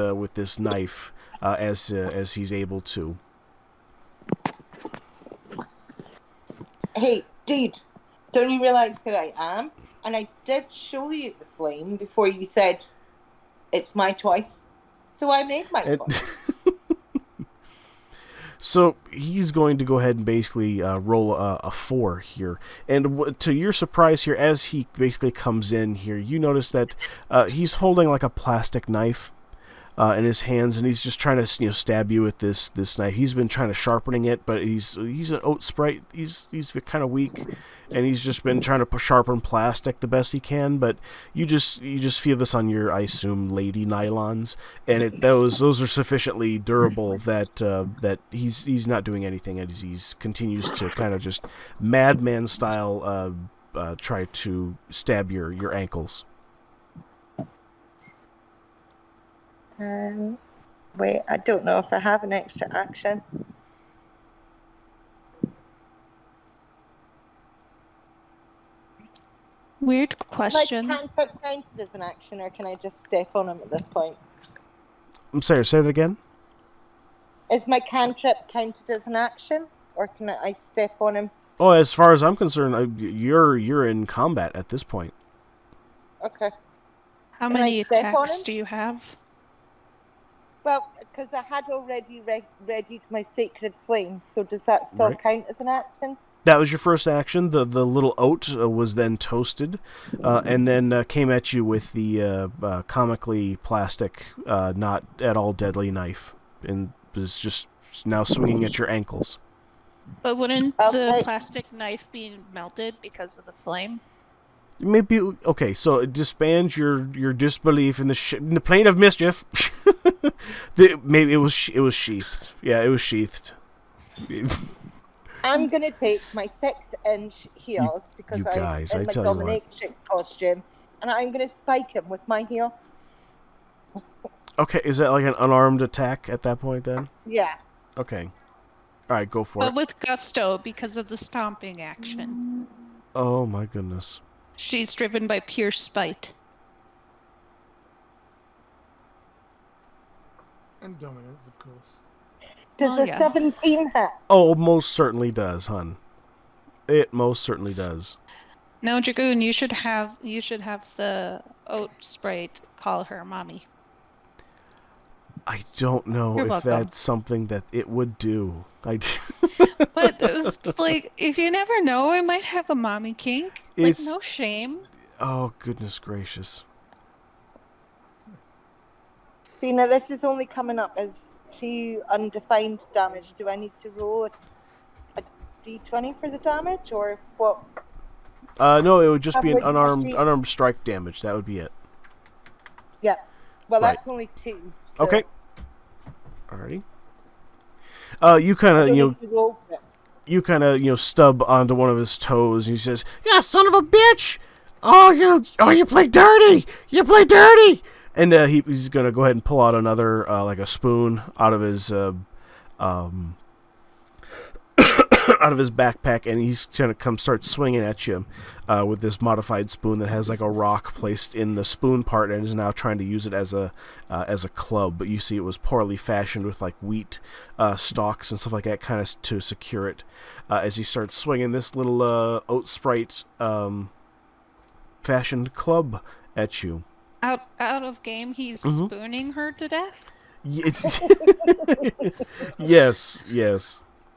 knife as he's able to. Hey, dude, don't you realize who I am? And I did show you the flame before you said it's my choice. So I made my choice. So he's going to go ahead and basically roll a 4 here. And to your surprise here, as he basically comes in here, you notice that he's holding like a plastic knife in his hands, and he's just trying to stab you with this knife. He's been trying to sharpening it, but he's an oat sprite. He's kind of weak, and he's just been trying to sharpen plastic the best he can. But you just feel this on your, I assume, lady nylons, and those are sufficiently durable that he's not doing anything as he continues to kind of just madman style try to stab your ankles. Wait, I don't know if I have an extra action. Weird question. Can I put counted as an action, or can I just step on him at this point? I'm sorry, say that again? Is my cantrip counted as an action, or can I step on him? Oh, as far as I'm concerned, you're in combat at this point. Okay. How many attacks do you have? Well, because I had already readied my sacred flame, so does that still count as an action? That was your first action. The little oat was then toasted, and then came at you with the comically plastic, not at all deadly knife, and was just now swinging at your ankles. But wouldn't the plastic knife be melted because of the flame? Maybe okay. So disband your disbelief in the plane of mischief. Maybe it was sheathed. Yeah, it was sheathed. I'm gonna take my 6-inch heels because I'm in my dominatrix costume, and I'm gonna spike him with my heel. Okay, is that like an unarmed attack at that point then? Yeah. Okay. All right, go for it. But with gusto because of the stomping action. Oh my goodness. She's driven by pure spite. And dominance, of course. Does 17 hit? Oh, most certainly does, hun. It most certainly does. No, Dragoon, you should have the oat sprite call her mommy. I don't know You're if welcome. that's something that it would do. But it's like, if you never know, I might have a mommy kink. Like, no shame. Oh, goodness gracious. See, now this is only coming up as 2 undefined damage. Do I need to roll a d20 for the damage, or what? No, it would just be an Probably unarmed strike damage. That would be it. Yeah. Well, Right. that's only 2. So Okay. Alrighty. You kind I of don't you know need to roll for it. you kind of stub onto one of his toes, and he says, "Yeah, son of a bitch! Oh, you play dirty! You play dirty!" And he's gonna go ahead and pull out another like a spoon out of his out of his backpack, and he's gonna start swinging at you with this modified spoon that has like a rock placed in the spoon part, and is now trying to use it as a club. But you see, it was poorly fashioned with like wheat stalks and stuff like that, kind of to secure it. As he starts swinging this little oat sprite fashioned club at you. Out of game, he's spooning her to death. Yes.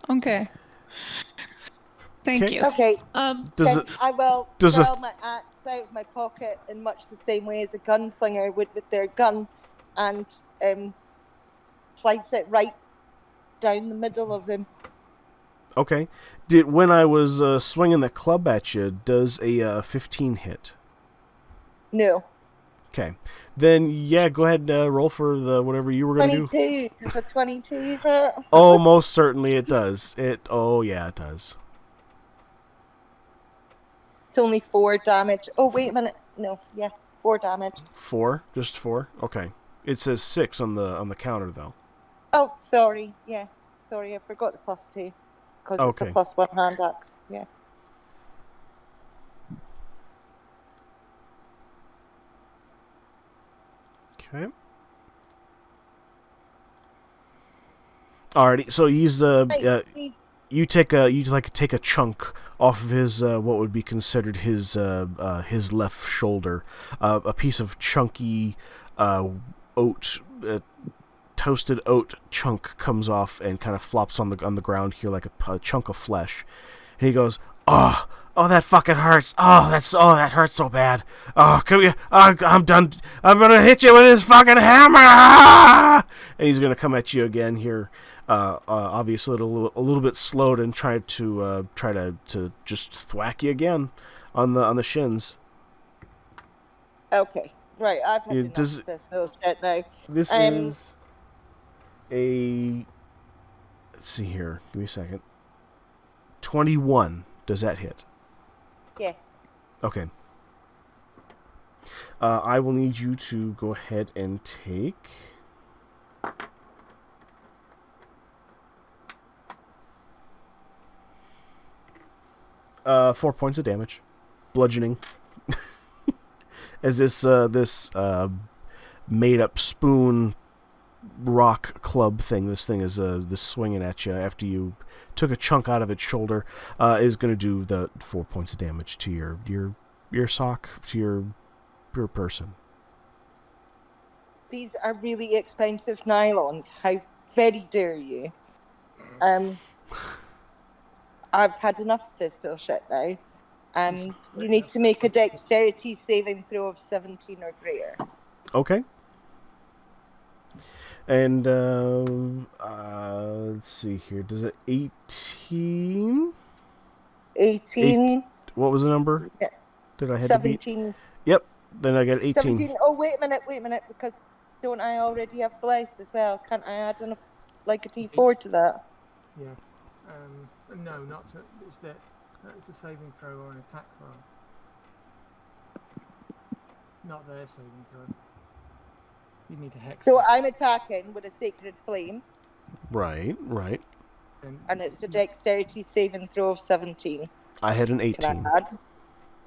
Okay. Thank Okay. you. Okay. Does then it? I will does a- pull my axe out of my pocket in much the same way as a gunslinger would with their gun, and slice it right down the middle of him. Okay. When I was swinging the club at you, does a 15 hit? No. Okay. Then, yeah, go ahead and roll for the whatever you were going to do. 22. Does a 22 hit? Oh, most certainly it does. Oh, yeah, it does. It's only 4 damage. Oh, wait a minute. No, yeah, 4 damage. 4? Just 4? Okay. It says 6 on the counter, though. Oh, sorry. Yes. Sorry, I forgot the +2. Because it's a Okay. +1 hand axe. Yeah. Okay. Alrighty, so he's you take a chunk off of his what would be considered his left shoulder, a piece of chunky oat, toasted oat chunk comes off and kind of flops on the ground here like a chunk of flesh, and he goes, "Oh, that fucking hurts. That hurts so bad. Oh, come here. I'm done. I'm gonna hit you with this fucking hammer." And he's gonna come at you again here. Obviously a little bit slowed and try to just thwack you again on the shins. Okay. Right, I've had enough does- of this bullshit now. This is a. Let's see here. Give me a second. 21. Does that hit? Yes. Okay. I will need you to go ahead and take. 4 points of damage, bludgeoning. As this made up spoon rock club thing, this thing is this swinging at you after you took a chunk out of its shoulder, is going to do the 4 points of damage to your sock, to your person. These are really expensive nylons. How very dare you? I've had enough of this bullshit now. You need to make a dexterity saving throw of 17 or greater. Okay. And let's see here. Does it 18? 18. What was the number? Yeah. Did I hit 17. Yep. Then I got 18. 17. Oh, wait a minute, because don't I already have bless as well? Can't I add a d4 to that? Yeah. No, not to. It's a saving throw or an attack roll. Not their saving throw. You need a hex. So I'm attacking with a sacred flame, Right. and it's a dexterity saving throw of 17. I had an Can 18. I add?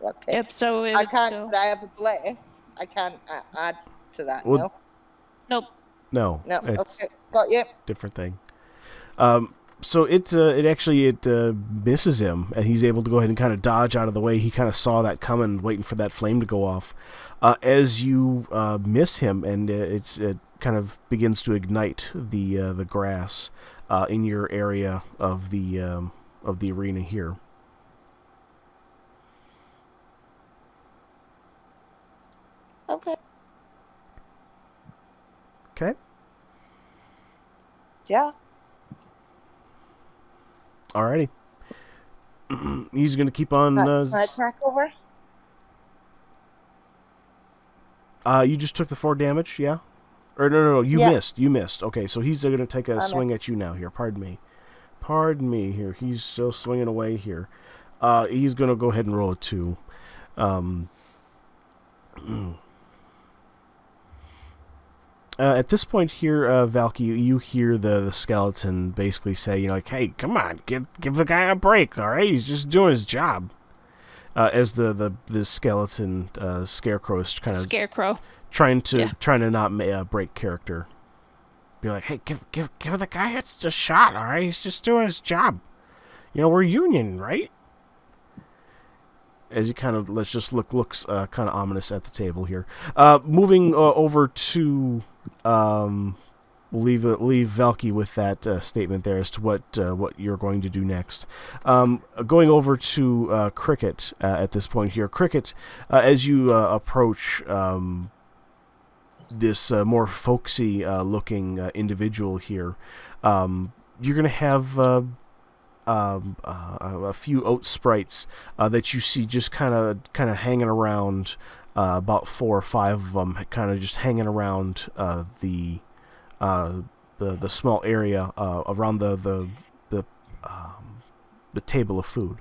Okay. Yep. So it I would can't. still. But I have a bless. I can't add to that. Well, Nope. No. No. It's Okay. Got you. different thing. So it misses him, and he's able to go ahead and kind of dodge out of the way. He kind of saw that coming, waiting for that flame to go off. As you miss him, and it kind of begins to ignite the grass in your area of the arena here. Okay. Okay. Yeah. Alrighty. He's going to keep on... attack over? You just took the 4 damage, yeah? Or no, you missed. You missed. Okay, so he's going to take a swing at you now here. Pardon me here. He's still swinging away here. He's going to go ahead and roll a 2. At this point here, Valky, you hear the skeleton basically say, you know, like, hey, come on, give the guy a break, all right? He's just doing his job. As the skeleton scarecrow is kind of trying to not break character. Be like, hey, give the guy a shot, all right? He's just doing his job. You know, we're union, right? As he kind of looks kind of ominous at the table here. Moving over to leave Valky with that statement there as to what you're going to do next. Going over to Cricket at this point here. Cricket, as you approach this more folksy looking individual here, you're going to have a few oat sprites that you see just kind of hanging around, about 4 or 5 of them, kind of just hanging around the small area around the table of food.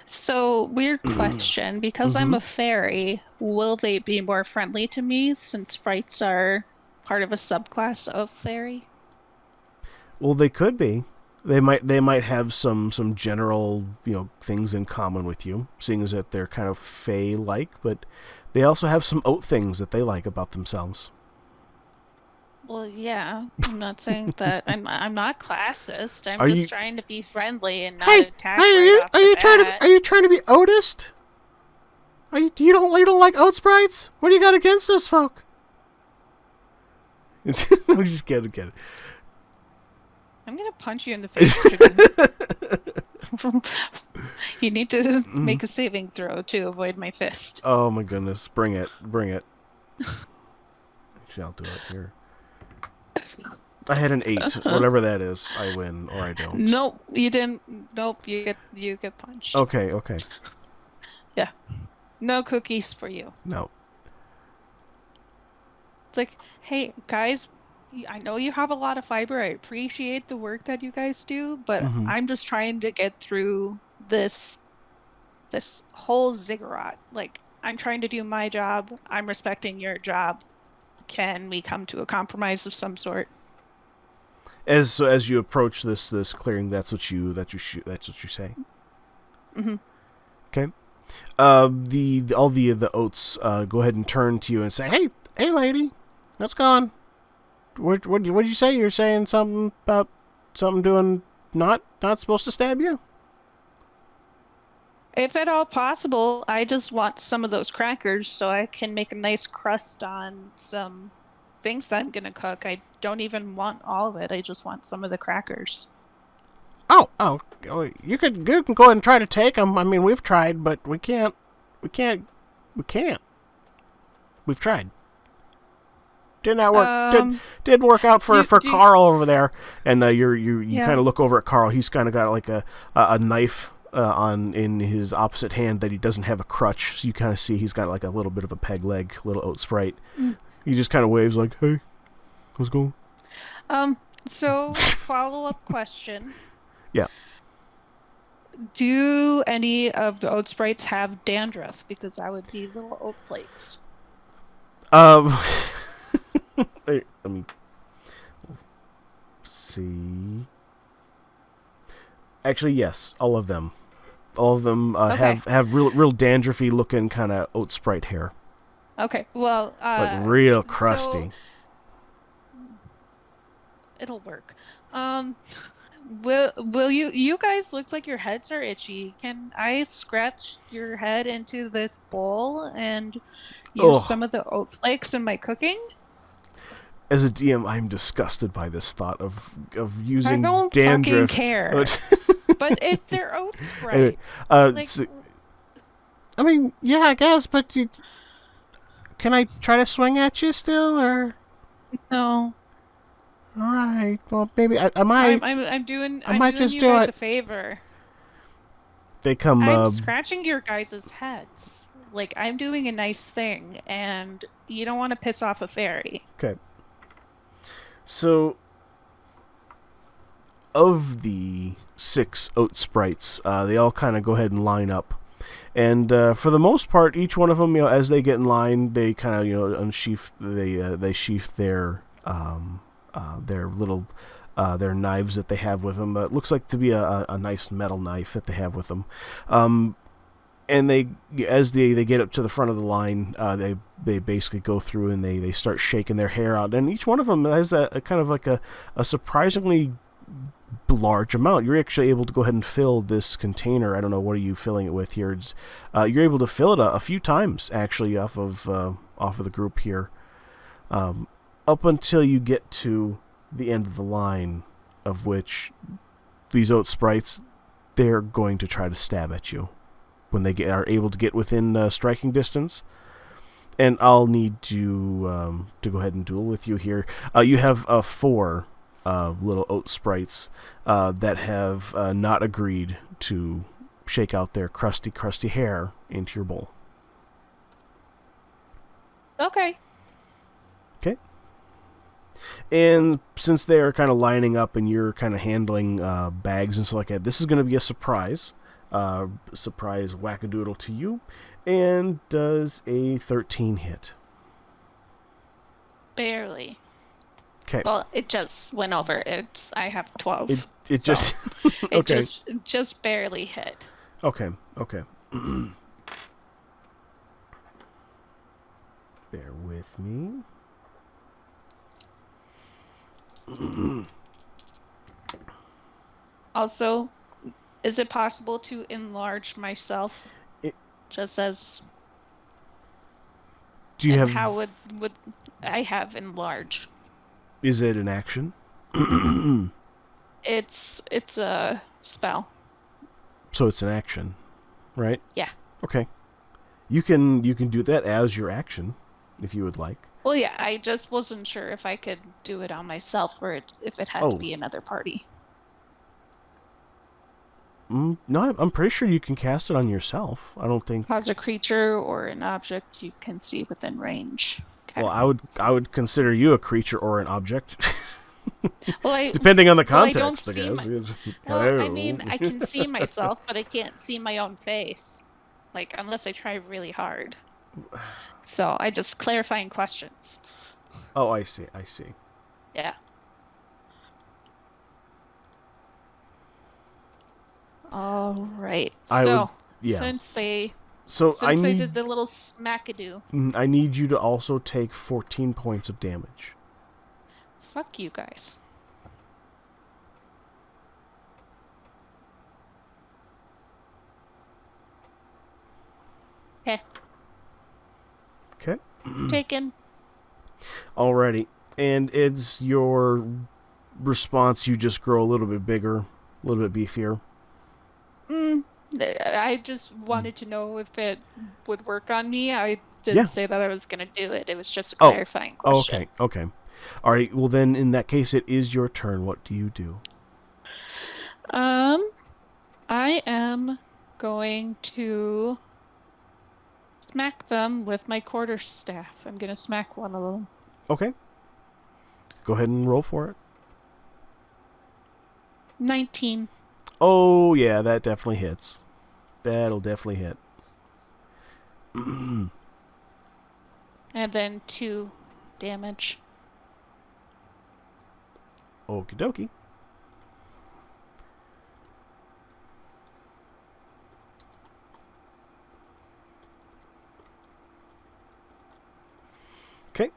So, weird question, because I'm a fairy, will they be more friendly to me since sprites are part of a subclass of fairy? Well, they could be. They might have some general, you know, things in common with you, seeing as that they're kind of fae-like, but they also have some oat things that they like about themselves. Well, yeah, I'm not saying that. I'm not classist. I'm just trying to be friendly and not attack right off the bat. Are you trying to be oatist? You don't like oat sprites? What do you got against those folk? I'm just kidding. I'm gonna punch you in the face, chicken. You need to make a saving throw to avoid my fist. Oh my goodness! Bring it! Actually, I'll do it here. I had an 8, whatever that is. I win or I don't. Nope, you didn't. Nope, you get punched. Okay. Yeah, no cookies for you. No. It's like, hey guys, I know you have a lot of fiber. I appreciate the work that you guys do, but I'm just trying to get through this whole ziggurat. Like, I'm trying to do my job. I'm respecting your job. Can we come to a compromise of some sort? As you approach this clearing, that's what you say. Mm-hmm. Okay. All the oats go ahead and turn to you and say, "Hey, lady, what's going on? What did you say? You're saying something about something doing not supposed to stab you?" If at all possible, I just want some of those crackers so I can make a nice crust on some things that I'm gonna cook. I don't even want all of it. I just want some of the crackers. Oh, you can go ahead and try to take them. I mean, we've tried, but we can't. We've tried. Did not work. Didn't work out for Carl over there. And you kind of look over at Carl. He's kind of got like a knife in his opposite hand that he doesn't have a crutch. So you kind of see he's got like a little bit of a peg leg, little oat sprite. He just kind of waves like, "Hey, how's it going?" So follow-up question. Yeah. Do any of the oat sprites have dandruff? Because that would be little oat flakes. Let me see. Actually, yes, all of them. All of them have real dandruffy looking kind of oat sprite hair. Okay, well, like real crusty. So it'll work. Will you guys look like your heads are itchy? Can I scratch your head into this bowl and use some of the oat flakes in my cooking? As a DM, I'm disgusted by this thought of using dandruff. I don't fucking care. But they're oat sprites. I mean, yeah, I guess, but Can I try to swing at you still, or? No. All right. Well, maybe I might. I'm doing just you do guys it. a favor. They come. I'm scratching your guys' heads. Like, I'm doing a nice thing, and you don't want to piss off a fairy. Okay. So, of the 6 oat sprites, they all kind of go ahead and line up. And for the most part, each one of them, as they get in line, they kind of, unsheath, they sheath their little, their knives that they have with them. It looks like to be a nice metal knife that they have with them. And as they get up to the front of the line, they basically go through and they start shaking their hair out. And each one of them has a kind of like a surprisingly large amount. You're actually able to go ahead and fill this container. I don't know, what are you filling it with here? You're able to fill it a few times actually off of the group here, up until you get to the end of the line, of which these oat sprites, they're going to try to stab at you when they are able to get within striking distance. And I'll need to go ahead and duel with you here. You have 4 little oat sprites that have not agreed to shake out their crusty hair into your bowl. Okay. Okay. And since they're kind of lining up and you're kind of handling bags and stuff like that, this is going to be a surprise wackadoodle to you. And does a 13 hit? Barely. Okay. Well, it just went over. I have 12. It so just okay. It just barely hit. Okay. Bear with me. Also, is it possible to enlarge myself? Just as. Do you have? How would I have enlarge? Is it an action? It's a spell. So it's an action, right? Yeah. Okay. You can do that as your action, if you would like. Well, yeah. I just wasn't sure if I could do it on myself or if it had to be another party. No, I'm pretty sure you can cast it on yourself. I don't think. Cause a creature or an object you can see within range. Okay. Well, I would consider you a creature or an object. Well, depending on the context, I guess. Well, I mean, I can see myself, but I can't see my own face. Like, unless I try really hard. So, I just clarifying questions. Oh, I see. Yeah. All right. Since they did the little smackadoo. I need you to also take 14 points of damage. Fuck you guys. Okay. Taken. Alrighty. And it's your response, you just grow a little bit bigger, a little bit beefier. I just wanted to know if it would work on me. I didn't say that I was going to do it. It was just a clarifying question. Okay. Alright, well then, in that case, it is your turn. What do you do? I am going to smack them with my quarterstaff. I'm going to smack one of them. Okay. Go ahead and roll for it. 19. Oh, yeah, that definitely hits. That'll definitely hit. And then 2 damage. Okie dokie. Okay.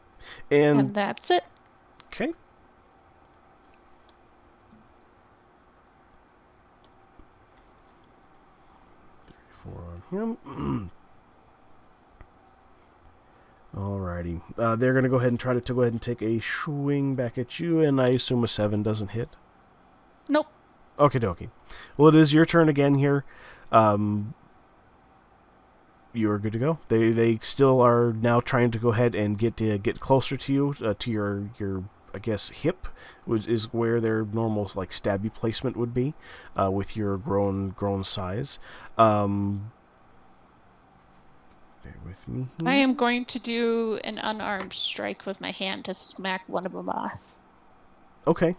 And that's it. Okay. On him. Alrighty. They're going to go ahead and try to go ahead and take a swing back at you, and I assume a 7 doesn't hit. Nope. Okie dokie. Well, it is your turn again here. You You are good to go. They still are now trying to go ahead and get closer to you, to your I guess hip is where their normal like stabby placement would be, with your grown size. Bear with me here. I am going to do an unarmed strike with my hand to smack one of them off. Okay.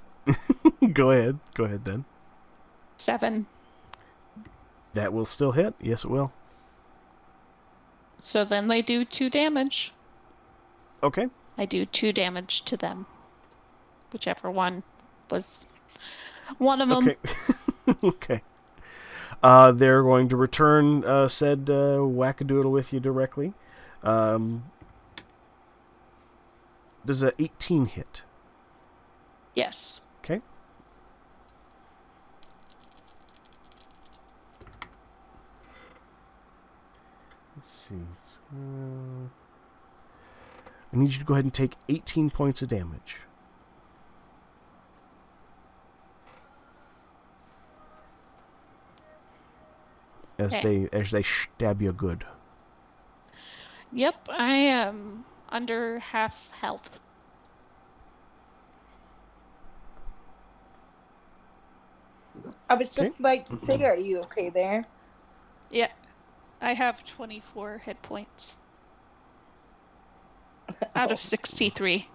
Go ahead then. 7. That will still hit. Yes, it will. So then they do 2 damage. Okay. I do 2 damage to them. Whichever one was one of them. Okay. Okay. They're going to return said wackadoodle with you directly. Does a 18 hit? Yes. Okay. Let's see. I need you to go ahead and take 18 points of damage. As they stab you good. Yep, I am under half health. I was just about to say, are you okay there? Yeah, I have 24 hit points out of 63.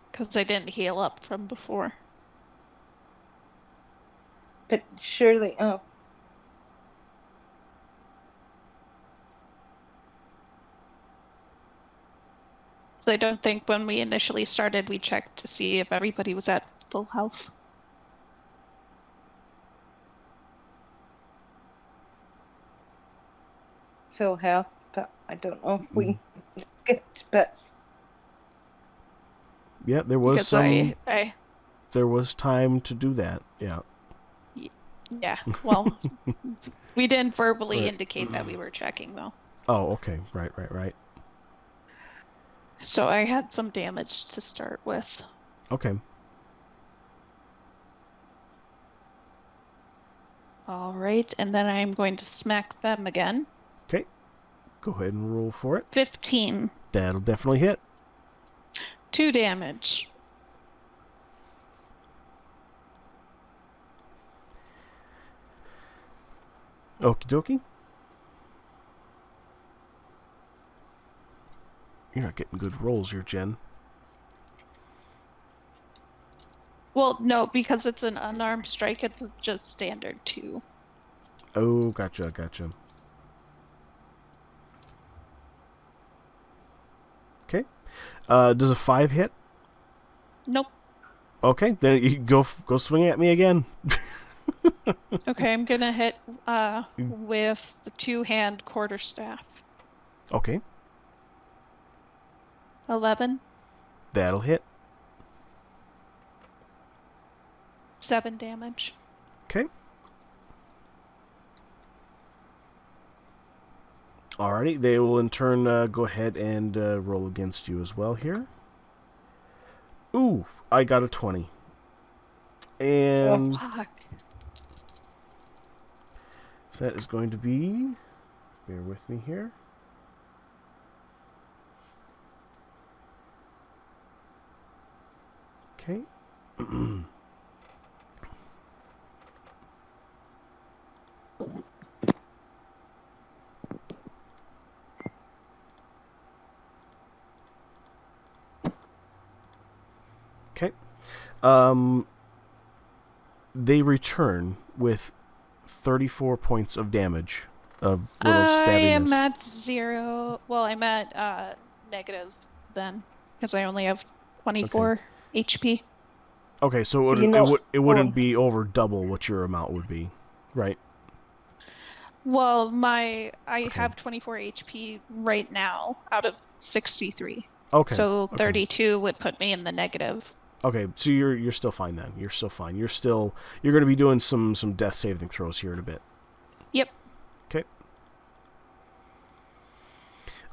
Because I didn't heal up from before. But surely, So I don't think when we initially started, we checked to see if everybody was at full health. full health, but I don't know if we skipped bits. Yeah, there was Because some. I There was time to do that. Yeah. Yeah, well, we didn't verbally Right. indicate that we were checking, though. Oh, okay. Right. So I had some damage to start with. Okay. All right, and then I'm going to smack them again. Okay. Go ahead and roll for it. 15. That'll definitely hit. 2 damage. Okie dokie. You're not getting good rolls here, Jen. Well, no, because it's an unarmed strike, it's just standard 2. Oh, gotcha. Okay. Does a 5 hit? Nope. Okay, then you go swing at me again. Okay, I'm gonna hit with the 2-hand quarterstaff. Okay, 11. that'll hit. 7 damage. Okay. Alrighty, they will in turn go ahead and roll against you as well here. Ooh, I got a 20. And Fuck. so that is going to be... Bear with me here. Okay. Okay. They return with 34 points of damage of little stabbiness. I am at 0. Well, I'm at negative then, because I only have 24 HP. Okay, so it wouldn't be over double what your amount would be, right? Well, I have 24 HP right now out of 63. Okay. So 32 would put me in the negative. Okay, so you're still fine then. You're still fine. You're going to be doing some death saving throws here in a bit. Yep. Okay.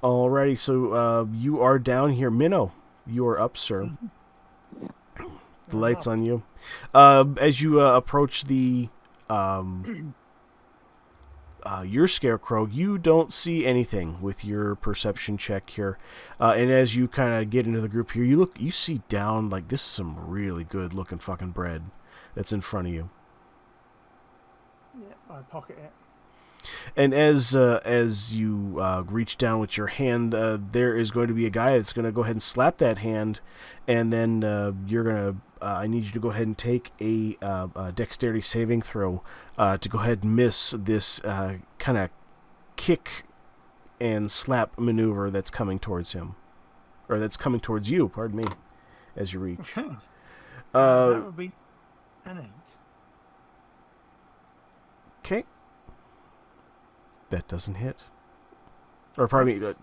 Alrighty, so you are down here. Minnow, you are up, sir. The light's on you. As you approach the your Scarecrow, you don't see anything with your perception check here. And as you kind of get into the group here, you see down, like, this is some really good looking fucking bread that's in front of you. Yeah, I pocket it. And as you reach down with your hand, there is going to be a guy that's going to go ahead and slap that hand, and then you're going to. I need you to go ahead and take a dexterity saving throw to go ahead and miss this kind of kick and slap maneuver that's coming towards him, or that's coming towards you. Pardon me, as you reach. Okay. That would be an 8. Okay. That doesn't hit. Or pardon me.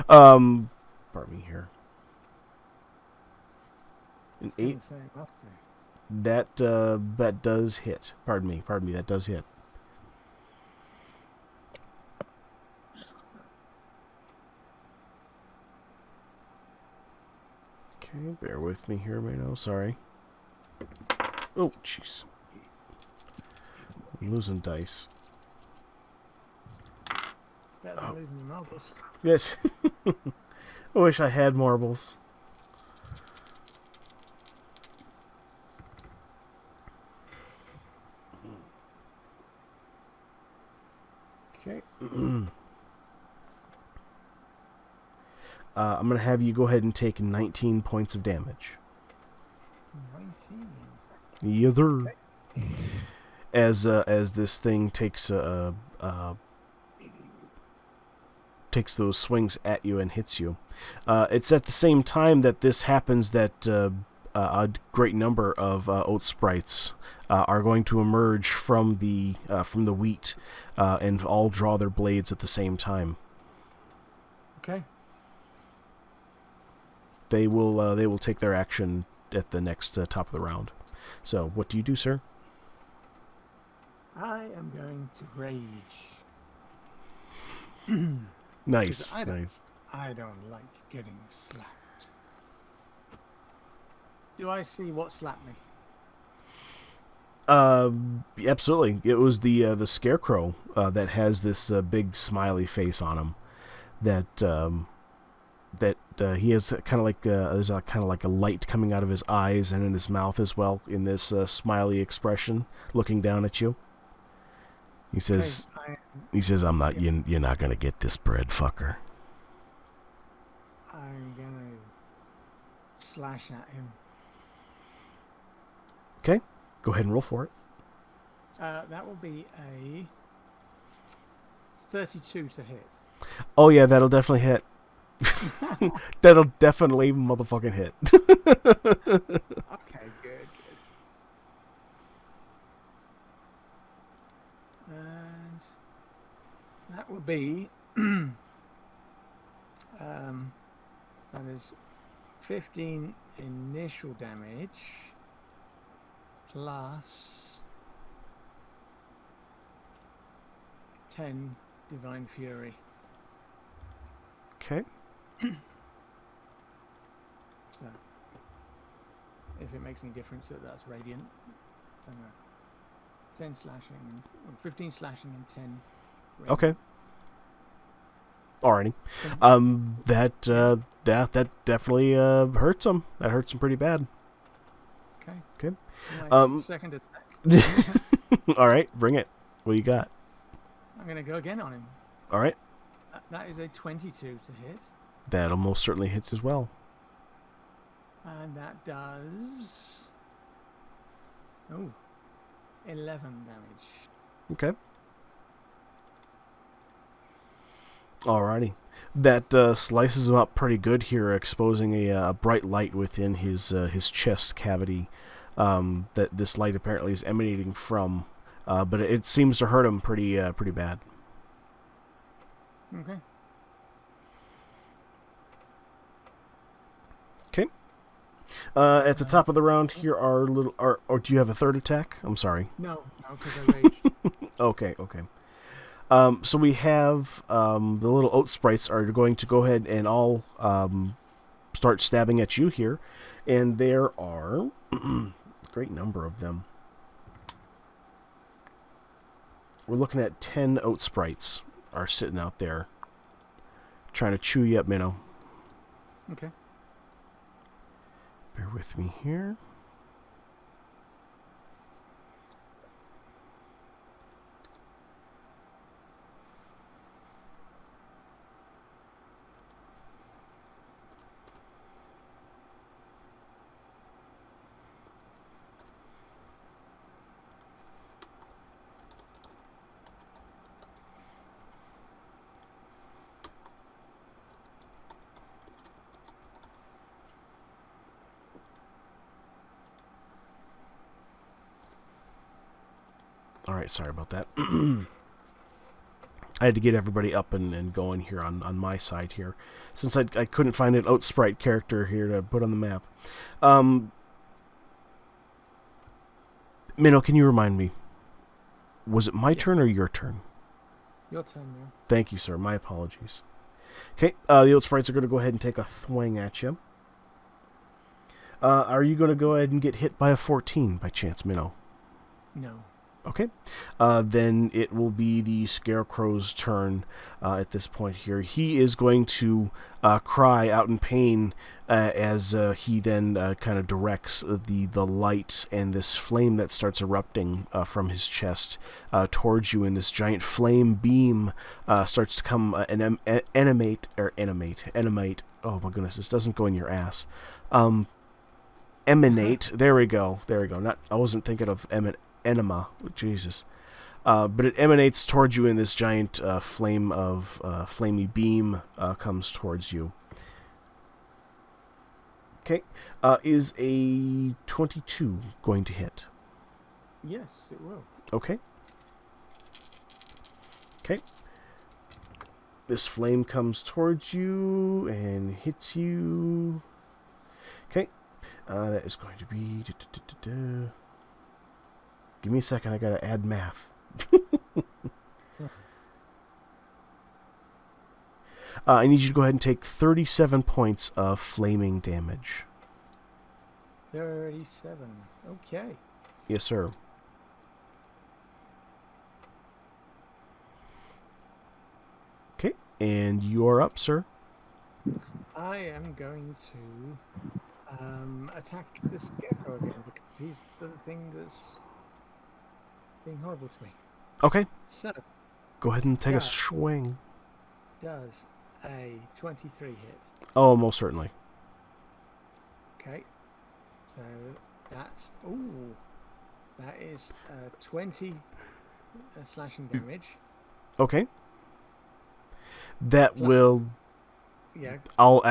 Pardon me here. An 8. That does hit. Pardon me. That does hit. Okay, bear with me here, Mano. Sorry. Oh, jeez. I'm losing dice. Better than losing your marbles. Yes. I wish I had marbles. Okay. I'm going to have you go ahead and take 19 points of damage. 19? Yes, sir. Okay. As this thing takes those swings at you and hits you. It's at the same time that this happens that a great number of oat sprites are going to emerge from the wheat and all draw their blades at the same time. Okay. They will take their action at the next top of the round. So, what do you do, sir? I am going to rage. Nice. I don't like getting slapped. Do I see what slapped me? Absolutely. It was the Scarecrow that has this big smiley face on him. That he has kind of like there's a kind of like a light coming out of his eyes and in his mouth as well in this smiley expression, looking down at you. He says, "I'm not. You're not gonna get this bread, fucker." I'm gonna slash at him. Okay, go ahead and roll for it. That will be a 32 to hit. Oh yeah, that'll definitely hit. That'll definitely motherfucking hit. Okay, good. And that will be that is 15 initial damage plus 10 divine fury. Okay. So, if it makes any difference that's radiant, I don't know. 10 slashing, 15 slashing and 10 radiant. Okay. Alrighty. That definitely hurts him. That hurts him pretty bad. Okay. Okay. Second attack. All right, bring it. What do you got? I'm going to go again on him. All right. That is a 22 to hit. That almost certainly hits as well. And that does 11 damage. Okay. Alrighty. That slices him up pretty good here, exposing a bright light within his chest cavity that this light apparently is emanating from. But it seems to hurt him pretty bad. Okay. Okay. At the top of the round here are or do you have a third attack? I'm sorry. No, because I raged. Okay. So we have the little oat sprites are going to go ahead and all start stabbing at you here, and there are a great number of them. we're looking at 10 oat sprites are sitting out there trying to chew you up, Minnow. Okay. Bear with me here. All right, sorry about that. I had to get everybody up and going here on my side here, since I couldn't find an oat sprite character here to put on the map. Minnow, can you remind me? Was it my turn or your turn? Your turn now. Thank you, sir. My apologies. Okay, the oat sprites are going to go ahead and take a thwang at you. Are you going to go ahead and get hit by a 14 by chance, Minnow? No. Okay. Then it will be the Scarecrow's turn at this point here. He is going to cry out in pain as he then kind of directs the light and this flame that starts erupting from his chest towards you, and this giant flame beam starts to come animate. Oh my goodness, this doesn't go in your ass. Emanate. There we go. I wasn't thinking of enema. Jesus. But it emanates towards you, and this giant flame of flamey beam comes towards you. Okay. Is a 22 going to hit? Yes, it will. Okay. Okay. This flame comes towards you and hits you. Okay. That is going to be... Give me a second, I gotta add math. I need you to go ahead and take 37 points of flaming damage. 37. Okay. Yes, sir. Okay, and you're up, sir. I am going to attack the Scarecrow again because he's the thing that's being horrible to me. Okay. So, go ahead and take a swing. Does a 23 hit? Oh, most certainly. Okay. So that's that is 20 slashing damage. Okay. That Plus, will. Yeah. I'll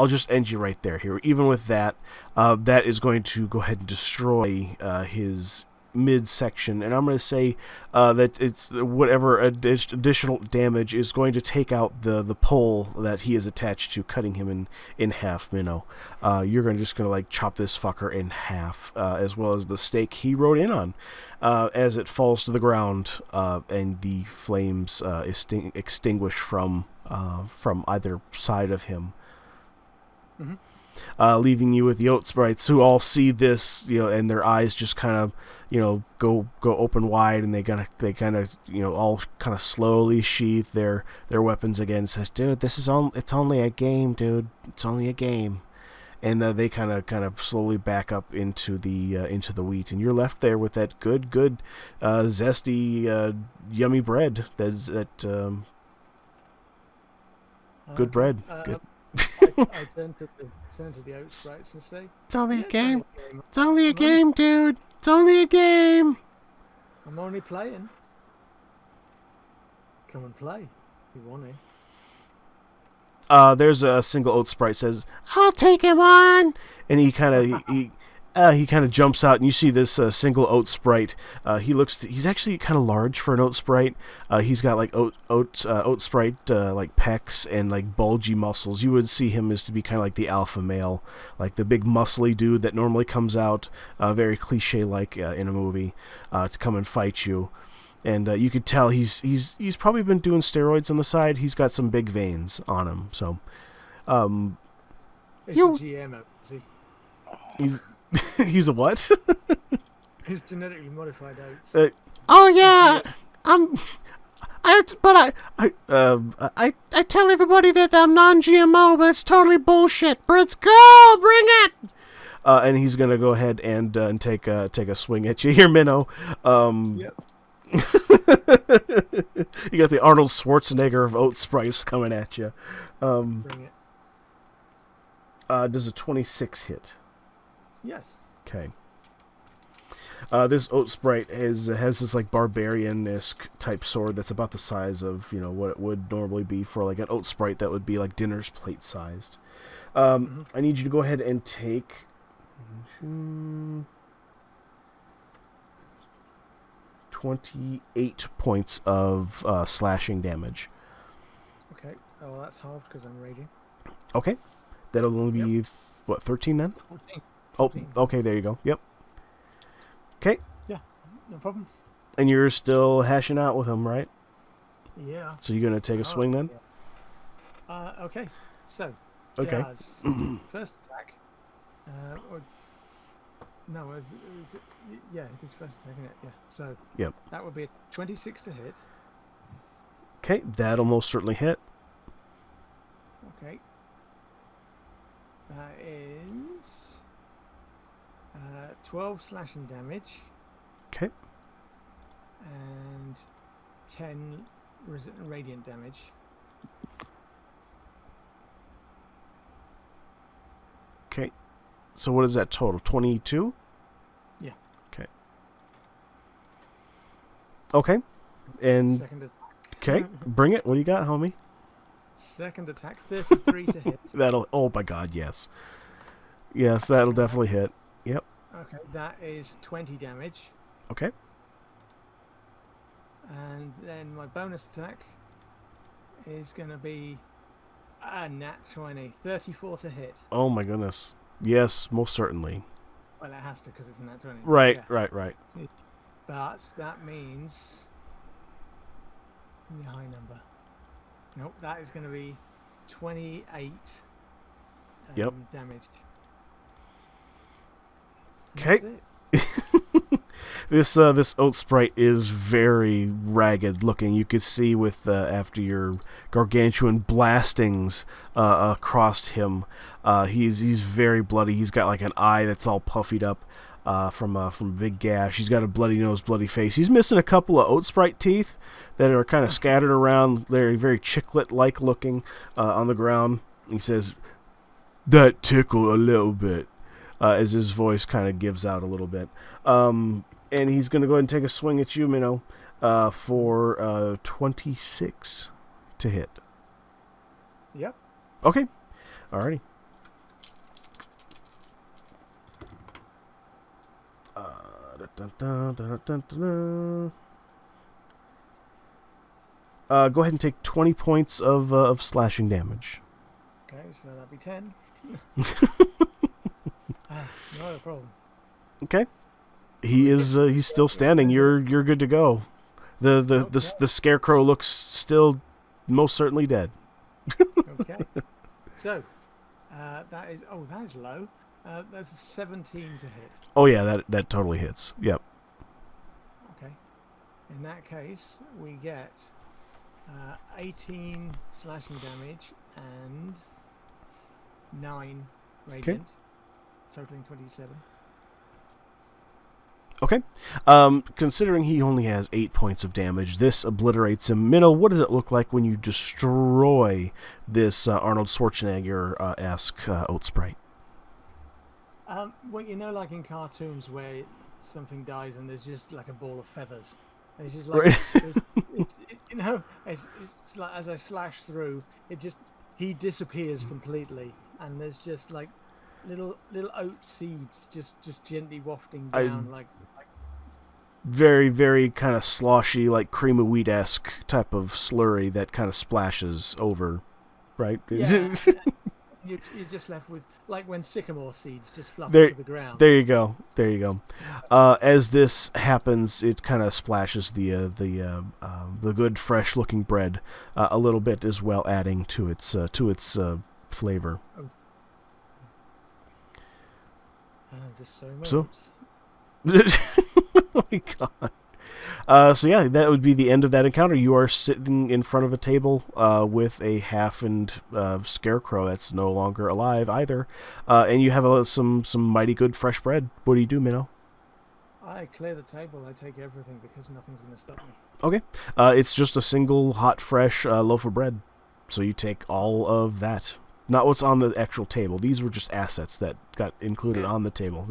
just end you right there. Here, even with that, that is going to go ahead and destroy his midsection, and I'm going to say that it's whatever additional damage is going to take out the pole that he is attached to, cutting him in half. Minnow, you're just going to like chop this fucker in half, as well as the stake he rode in on, as it falls to the ground, and the flames extinguish from either side of him. Mm-hmm. Leaving you with the oat sprites, who all see this, and their eyes just kind of, go open wide, and they kind of, all kind of slowly sheath their weapons again. And says, "Dude, it's only a game, dude. It's only a game." And they kind of slowly back up into the wheat, and you're left there with that good, zesty, yummy bread. Good bread. Good. I turn to the oat sprites and say, "It's only a game. It's only a game, dude. It's only a game. I'm only playing. Come and play if you want to." There's a single oat sprite says, "I'll take him on," and he kind of jumps out, and you see this single oat sprite. He's actually kind of large for an oat sprite. He's got like oat sprite like pecs and like bulgy muscles. You would see him as to be kind of like the alpha male, like the big muscly dude that normally comes out very cliche like in a movie to come and fight you. And you could tell he's probably been doing steroids on the side. He's got some big veins on him. So, It's a GM, is he? he's a what? He's genetically modified oats. Oh yeah, I tell everybody that I'm non-GMO, but it's totally bullshit. Let's go, bring it. And he's gonna go ahead and take a swing at you here, Minnow. Yep. You got the Arnold Schwarzenegger of Oat Sprites coming at you. Bring it. Does a 26 hit? Yes. Okay. This Oat Sprite has this like barbarian-esque type sword that's about the size of what it would normally be for like an Oat Sprite that would be like dinner's plate sized. I need you to go ahead and take 28 points of slashing damage. Okay. Oh, well, that's halved because I'm raging. Okay. That'll only be, what, 13 then? 14. Oh, okay, there you go. Yep. Okay. Yeah, no problem. And you're still hashing out with him, right? Yeah. So you're going to take a swing then? Yeah. Okay. So, Okay. first attack. No, is it, yeah, it is first attack, isn't it? Yeah. So, yep. That would be a 26 to hit. Okay, that'll most certainly hit. Okay. That is 12 slashing damage. Okay. And 10 radiant damage. Okay. So what is that total? 22? Yeah. Okay. Okay. And second attack. Okay, bring it. What do you got, homie? Second attack, 33 to hit. That'll. Oh my God, yes. Yes, that'll definitely hit. Yep. Okay, that is 20 damage. Okay. And then my bonus attack is going to be a nat 20, 34 to hit. Oh my goodness. Yes, most certainly. Well, it has to because it's a nat 20. Right, yeah. right. But that means the high number. Nope, that is going to be 28 damage. Okay. This Oat Sprite is very ragged looking. You could see with after your gargantuan blastings across him, he's very bloody. He's got like an eye that's all puffied up from a big gash. He's got a bloody nose, bloody face. He's missing a couple of Oat Sprite teeth that are kind of scattered around. They're very chiclet-like looking on the ground. He says, "That tickled a little bit," as his voice kind of gives out a little bit. And he's going to go ahead and take a swing at you, Minnow, for 26 to hit. Yep. Okay. Alrighty. Go ahead and take 20 points of slashing damage. Okay, so that'd be 10. Not a problem. Okay. He's still standing. You're good to go. The scarecrow looks still most certainly dead. Okay. So that is low. That's a 17 to hit. Oh yeah, that totally hits. Yep. Okay. In that case, we get 18 slashing damage and 9 radiant, totaling 27. Okay. Considering he only has 8 points of damage, this obliterates him. Minnow, what does it look like when you destroy this Arnold Schwarzenegger-esque Oat Sprite? Well, like in cartoons where something dies and there's just like a ball of feathers. It's just like, it's like as I slash through, he disappears completely, and there's just like little oat seeds just gently wafting down, like very, very kind of sloshy, like cream of wheat-esque type of slurry that kind of splashes over, right? Yeah. You're just left with like when sycamore seeds just fluff to the ground. There you go. As this happens, it kind of splashes the good fresh looking bread a little bit as well, adding to its flavor. Oh. Just so much. So, oh my God. So yeah, that would be the end of that encounter. You are sitting in front of a table with a half-and scarecrow that's no longer alive either, and you have some mighty good fresh bread. What do you do, Minnow? I clear the table. I take everything because nothing's going to stop me. Okay. It's just a single hot, fresh loaf of bread. So you take all of that. Not what's on the actual table. These were just assets that got included on the table.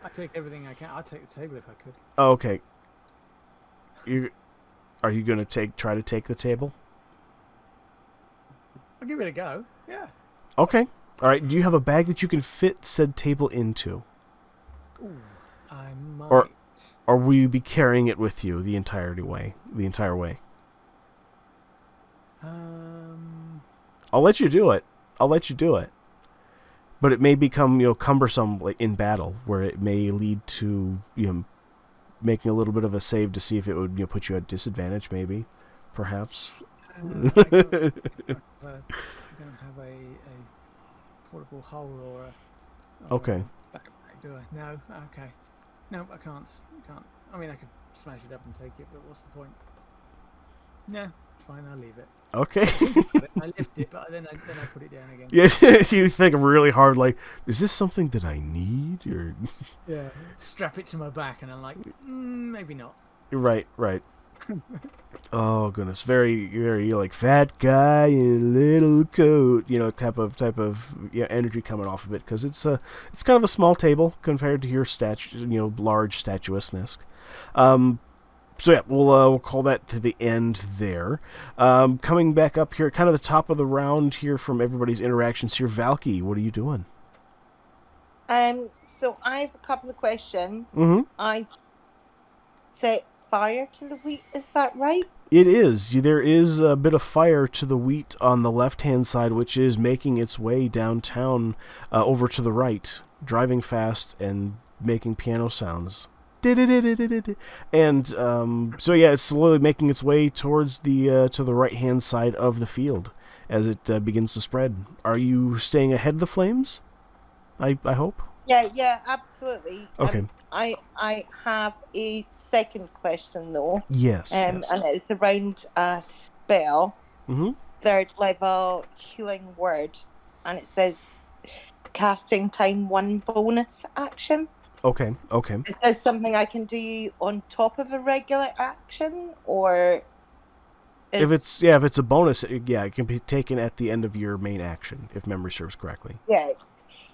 I take everything I can. I'll take the table if I could. Oh, okay. Are you going to try to take the table? I'll give it a go. Yeah. Okay. All right. Do you have a bag that you can fit said table into? Ooh, I might. Or will you be carrying it with you the entire way? I'll let you do it. But it may become, cumbersome in battle, where it may lead to, making a little bit of a save to see if it would, put you at disadvantage, maybe, perhaps. I don't have a portable hole or a okay. backpack, do I? No. Okay. No, I can't. I mean, I could smash it up and take it, but what's the point? No, fine. I'll leave it. Okay. I lift it, but then I put it down again. Yeah, you think really hard, like, is this something that I need? Or yeah, strap it to my back, and I'm like, maybe not. Right. Oh goodness, very, very like fat guy in a little coat, type of energy coming off of it, because it's kind of a small table compared to your large statuesque. So yeah, we'll call that to the end there. Coming back up here, kind of the top of the round here from everybody's interactions here. Valky, what are you doing? So I have a couple of questions. Mm-hmm. I set fire to the wheat. Is that right? It is. There is a bit of fire to the wheat on the left-hand side, which is making its way downtown over to the right, driving fast and making piano sounds. And so yeah, it's slowly making its way towards the to the right hand side of the field as it begins to spread. Are you staying ahead of the flames? I hope. Yeah, absolutely. Okay. I have a second question though. Yes. And it's around a spell. Mm-hmm. 3rd level healing word, and it says casting time 1 bonus action. Okay. Is this something I can do on top of a regular action, or if it's a bonus, it can be taken at the end of your main action, if memory serves correctly. Yeah.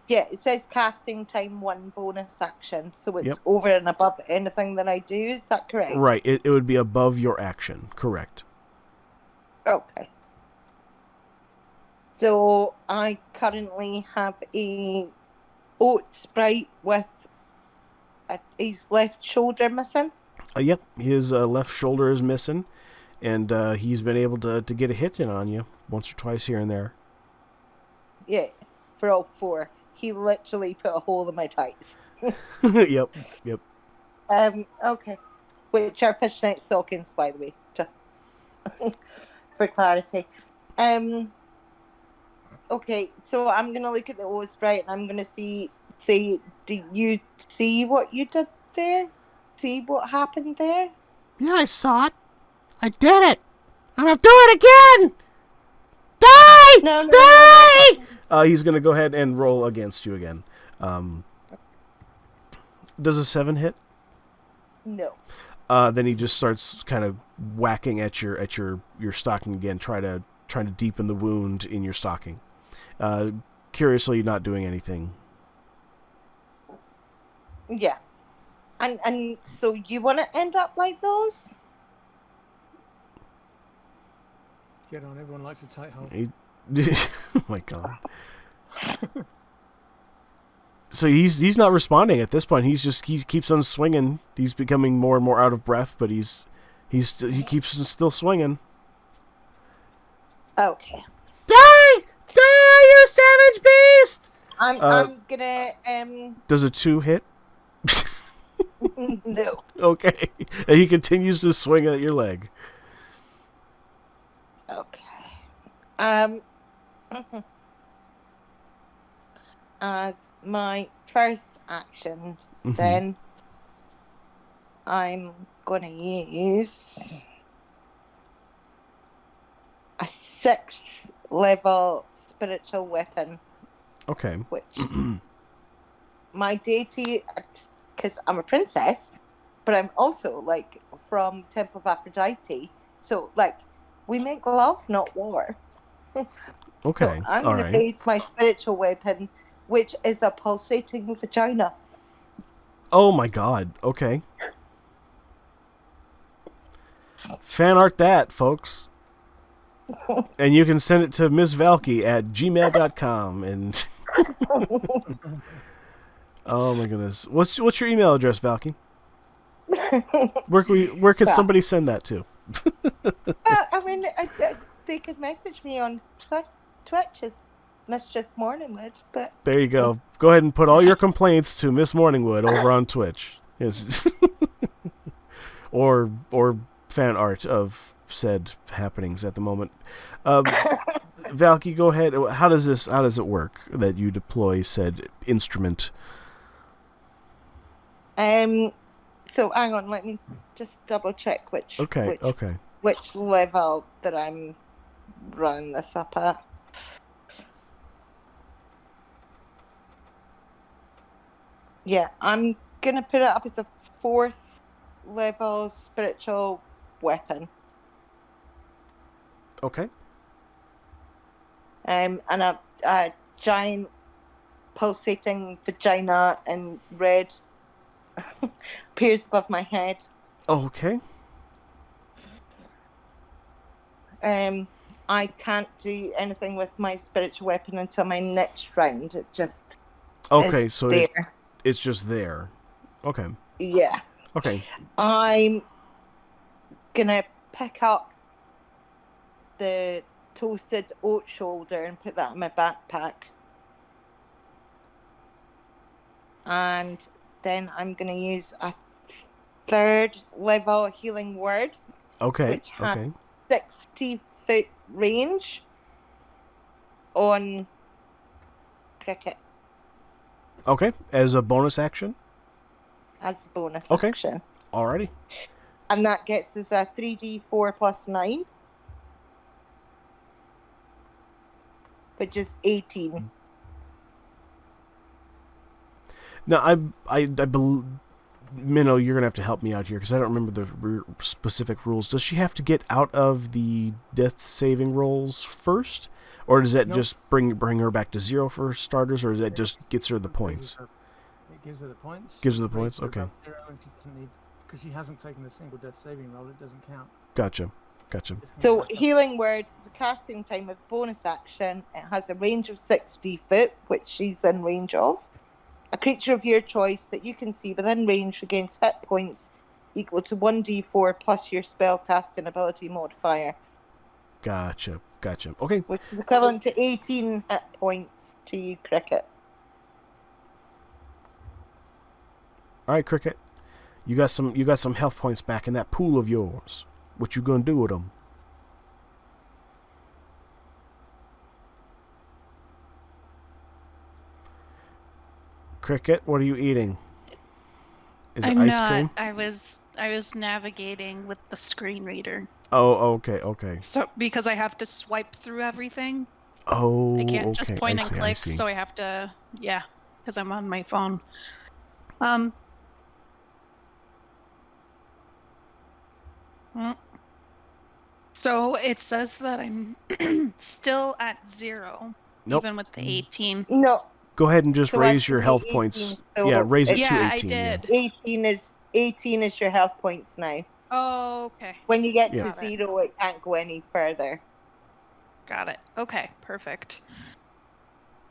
It says casting time 1 bonus action, so it's over and above anything that I do. Is that correct? Right. It would be above your action. Correct. Okay. So I currently have a oat sprite with his left shoulder missing. Yep, his left shoulder is missing, and he's been able to get a hit in on you once or twice here and there. Yeah, for all 4. He literally put a hole in my tights. Yep. Okay. Which are fishnet stockings, by the way, just for clarity. Okay, so I'm gonna look at the oat sprite and I'm gonna say, do you see what you did there? See what happened there? Yeah, I saw it. I did it. I'm gonna do it again. Die! No. Die! He's gonna go ahead and roll against you again. Does a 7 hit? No. Then he just starts kind of whacking at your stocking again, trying to deepen the wound in your stocking. Curiously, not doing anything. Yeah. And so you want to end up like those? Get on, everyone likes a tight hole. Oh my god. So he's not responding at this point. He keeps on swinging. He's becoming more and more out of breath, but he keeps still swinging. Okay. Die! Die, you savage beast! I'm gonna Does a 2 hit? No. Okay. And he continues to swing at your leg. Okay. As my first action, then I'm going to use a 6th level spiritual weapon. Okay. Which my deity, because I'm a princess, but I'm also like from Temple of Aphrodite. So like we make love, not war. Okay. So I'm All going to right. base my spiritual weapon, which is a pulsating vagina. Oh my God. Okay. Fan art that, folks. And you can send it to Miss Valky at gmail.com. And oh my goodness, what's your email address, Valky? Where could somebody send that to? I mean, they could message me on Twitch as Mistress Morningwood, but There you go. Go ahead and put all your complaints to Miss Morningwood over on Twitch. Yes. or fan art of said happenings at the moment. Valky, go ahead. How does it work that you deploy said instrument? So hang on, let me just double check which level that I'm running this up at. Yeah, I'm gonna put it up as a 4th level spiritual weapon. Okay. And a giant pulsating vagina in red appears above my head. Okay. I can't do anything with my spiritual weapon until my next round. It just is so there. It's just there. Okay. Yeah. Okay. I'm gonna pick up the toasted oat shoulder and put that in my backpack. And then I'm gonna use a 3rd level healing word. Okay. Which has 60-foot range on cricket. Okay. As a bonus action? As a bonus action. Alrighty. And that gets us a 3d4 plus 9. Which is 18. Now, I believe, Minnow, you're going to have to help me out here because I don't remember the specific rules. Does she have to get out of the death saving rolls first? Or does that just bring her back to 0 for starters? Or does that just gets her the points? It gives her the points. Gives her the points? Okay. Because she hasn't taken a single death saving roll, it doesn't count. Gotcha. So, healing word is a casting time of bonus action. It has a range of 60 foot, which she's in range of. A creature of your choice that you can see within range regains hit points equal to 1d4 plus your spell casting ability modifier. Gotcha. Okay. Which is equivalent to 18 hit points to you, Cricket. All right, Cricket. You got some health points back in that pool of yours. What you gonna do with them? Cricket, what are you eating? Is it ice cream? I was navigating with the screen reader. Oh, okay. So because I have to swipe through everything. Oh, I can't just point and click, so I have to because I'm on my phone. So it says that I'm still at 0, even with the 18. No. Go ahead and just raise your health points. So raise it to 18. Yeah, I did. 18 is your health points now. Oh, okay. When you get to 0, it can't go any further. Got it. Okay, perfect.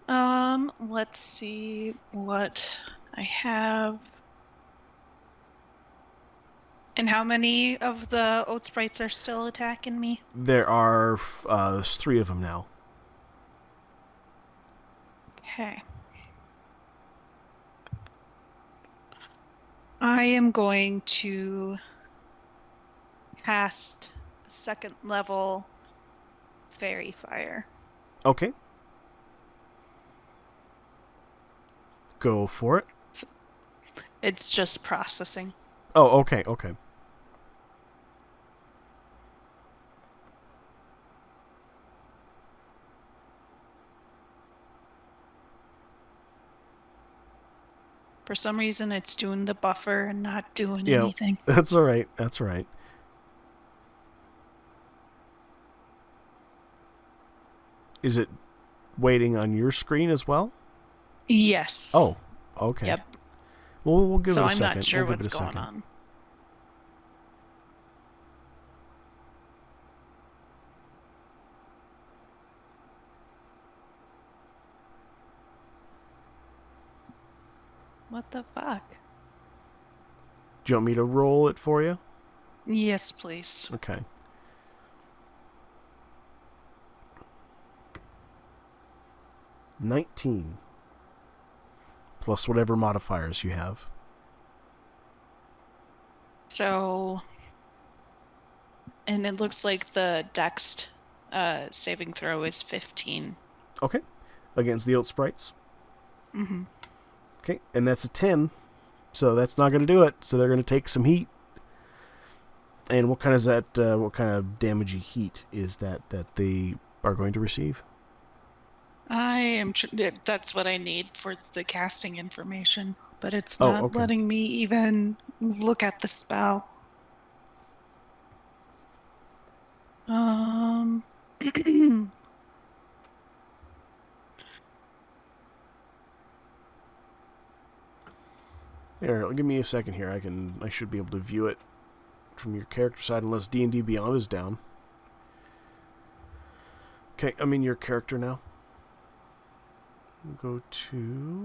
Let's see what I have. And how many of the oat sprites are still attacking me? There are 3 of them now. Okay. I am going to cast 2nd level fairy fire. Okay. Go for it. It's just processing. Oh, okay. For some reason, it's doing the buffer and not doing anything. That's all right. That's all right. Is it waiting on your screen as well? Yes. Oh, okay. Yep. Well, we'll give it a So second. I'm not sure we'll what's going on. What the fuck? Do you want me to roll it for you? Yes, please. Okay. $19 plus whatever modifiers you have. So, and it looks like the Dex saving throw is 15. Okay. Against the old sprites. Mm-hmm. Okay, and that's a 10. So that's not going to do it. So they're going to take some heat. And what kind is that? What kind of damagey heat is that they are going to receive? I am. That's what I need for the casting information, but it's not letting me even look at the spell. Here, give me a second here. I should be able to view it from your character side, unless D&D Beyond is down. Okay, I'm in your character now. Go to...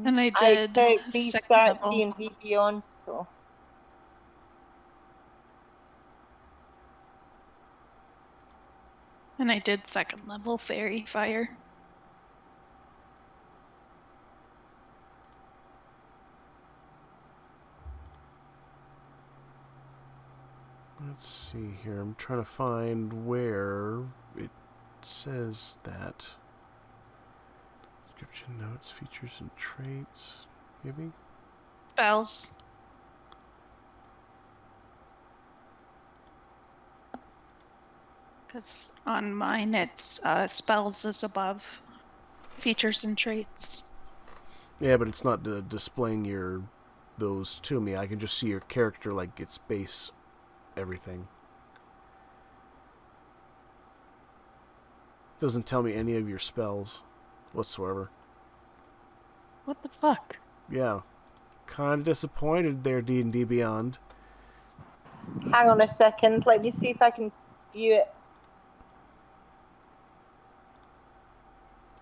And I did restart D&D Beyond, so... And I did second level Fairy Fire. Let's see here. I'm trying to find where it says that. Description, notes, features, and traits. Maybe? Spells. Because on mine it's spells is above features and traits. Yeah, but it's not displaying those to me. I can just see your character, like its base, everything. Doesn't tell me any of your spells whatsoever. What the fuck? Yeah. Kind of disappointed there, D&D Beyond. Hang on a second. Let me see if I can view it.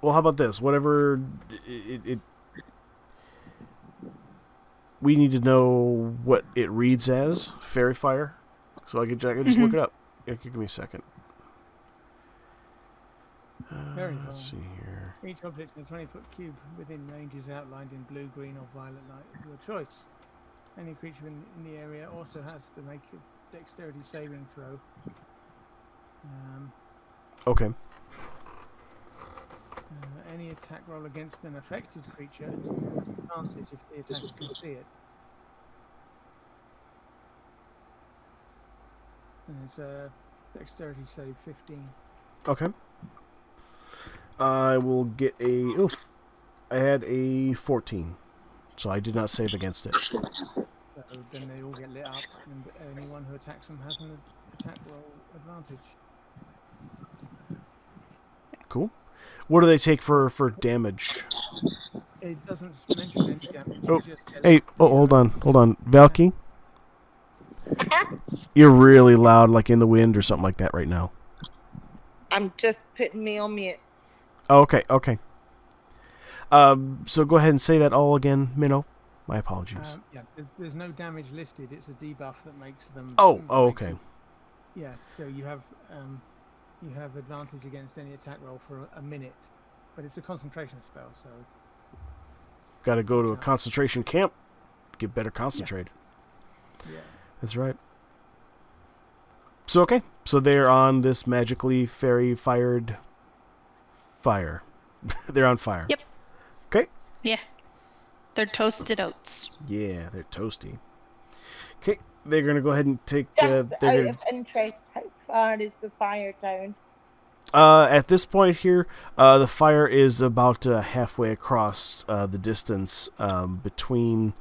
Well, how about this? Whatever we need to know what it reads as, Fairy Fire. So I could just look it up. Yeah, give me a second. Let's see here. Each object in a 20-foot cube within range is outlined in blue, green, or violet light of your choice. Any creature in the area also has to make a dexterity saving throw. Okay. Any attack roll against an affected creature has advantage if the attacker can see it. And it's a dexterity save 15. Okay. I will get a... Oof. I had a 14. So I did not save against it. So then they all get lit up, and anyone who attacks them has an attack roll advantage. Cool. What do they take for damage? It doesn't mention any damage. Oh, hey, hold on. Valky? You're really loud, like in the wind or something like that right now. I'm just putting me on mute. Oh, okay. So go ahead and say that all again, Minnow. My apologies. Yeah, there's no damage listed. It's a debuff that makes them... okay. Yeah, so you have advantage against any attack roll for a minute, but it's a concentration spell, so... Got to go to a concentration camp. Get better concentrated. Yeah. That's right. So, okay. So they're on this magically fairy-fired fire. They're on fire. Yep. Okay. Yeah. They're toasted oats. Yeah, they're toasty. Okay, they're going to go ahead and take... Just out of interest, how far is the fire down? At this point here, the fire is about halfway across the distance between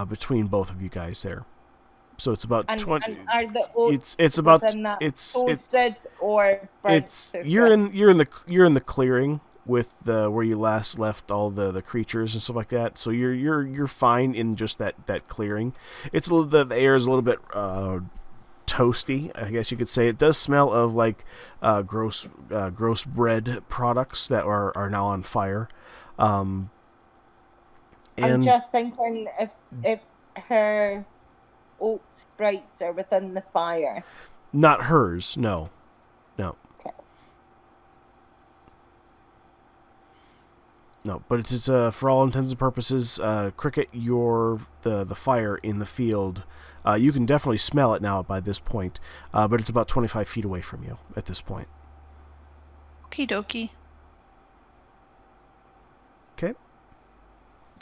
between both of you guys there. So it's about 20. And are the oats it's about that it's toasted or burnt? you're in the clearing with where you last left all the creatures and stuff like that. So you're fine in just that clearing. It's a little, the air is a little bit toasty, I guess you could say. It does smell of like gross bread products that are now on fire. And I'm just thinking if her oat sprites are within the fire. Not hers, no. Okay. No, but it's for all intents and purposes, Cricket, the fire in the field. You can definitely smell it now by this point, but it's about 25 feet away from you at this point. Okie dokie. Okay.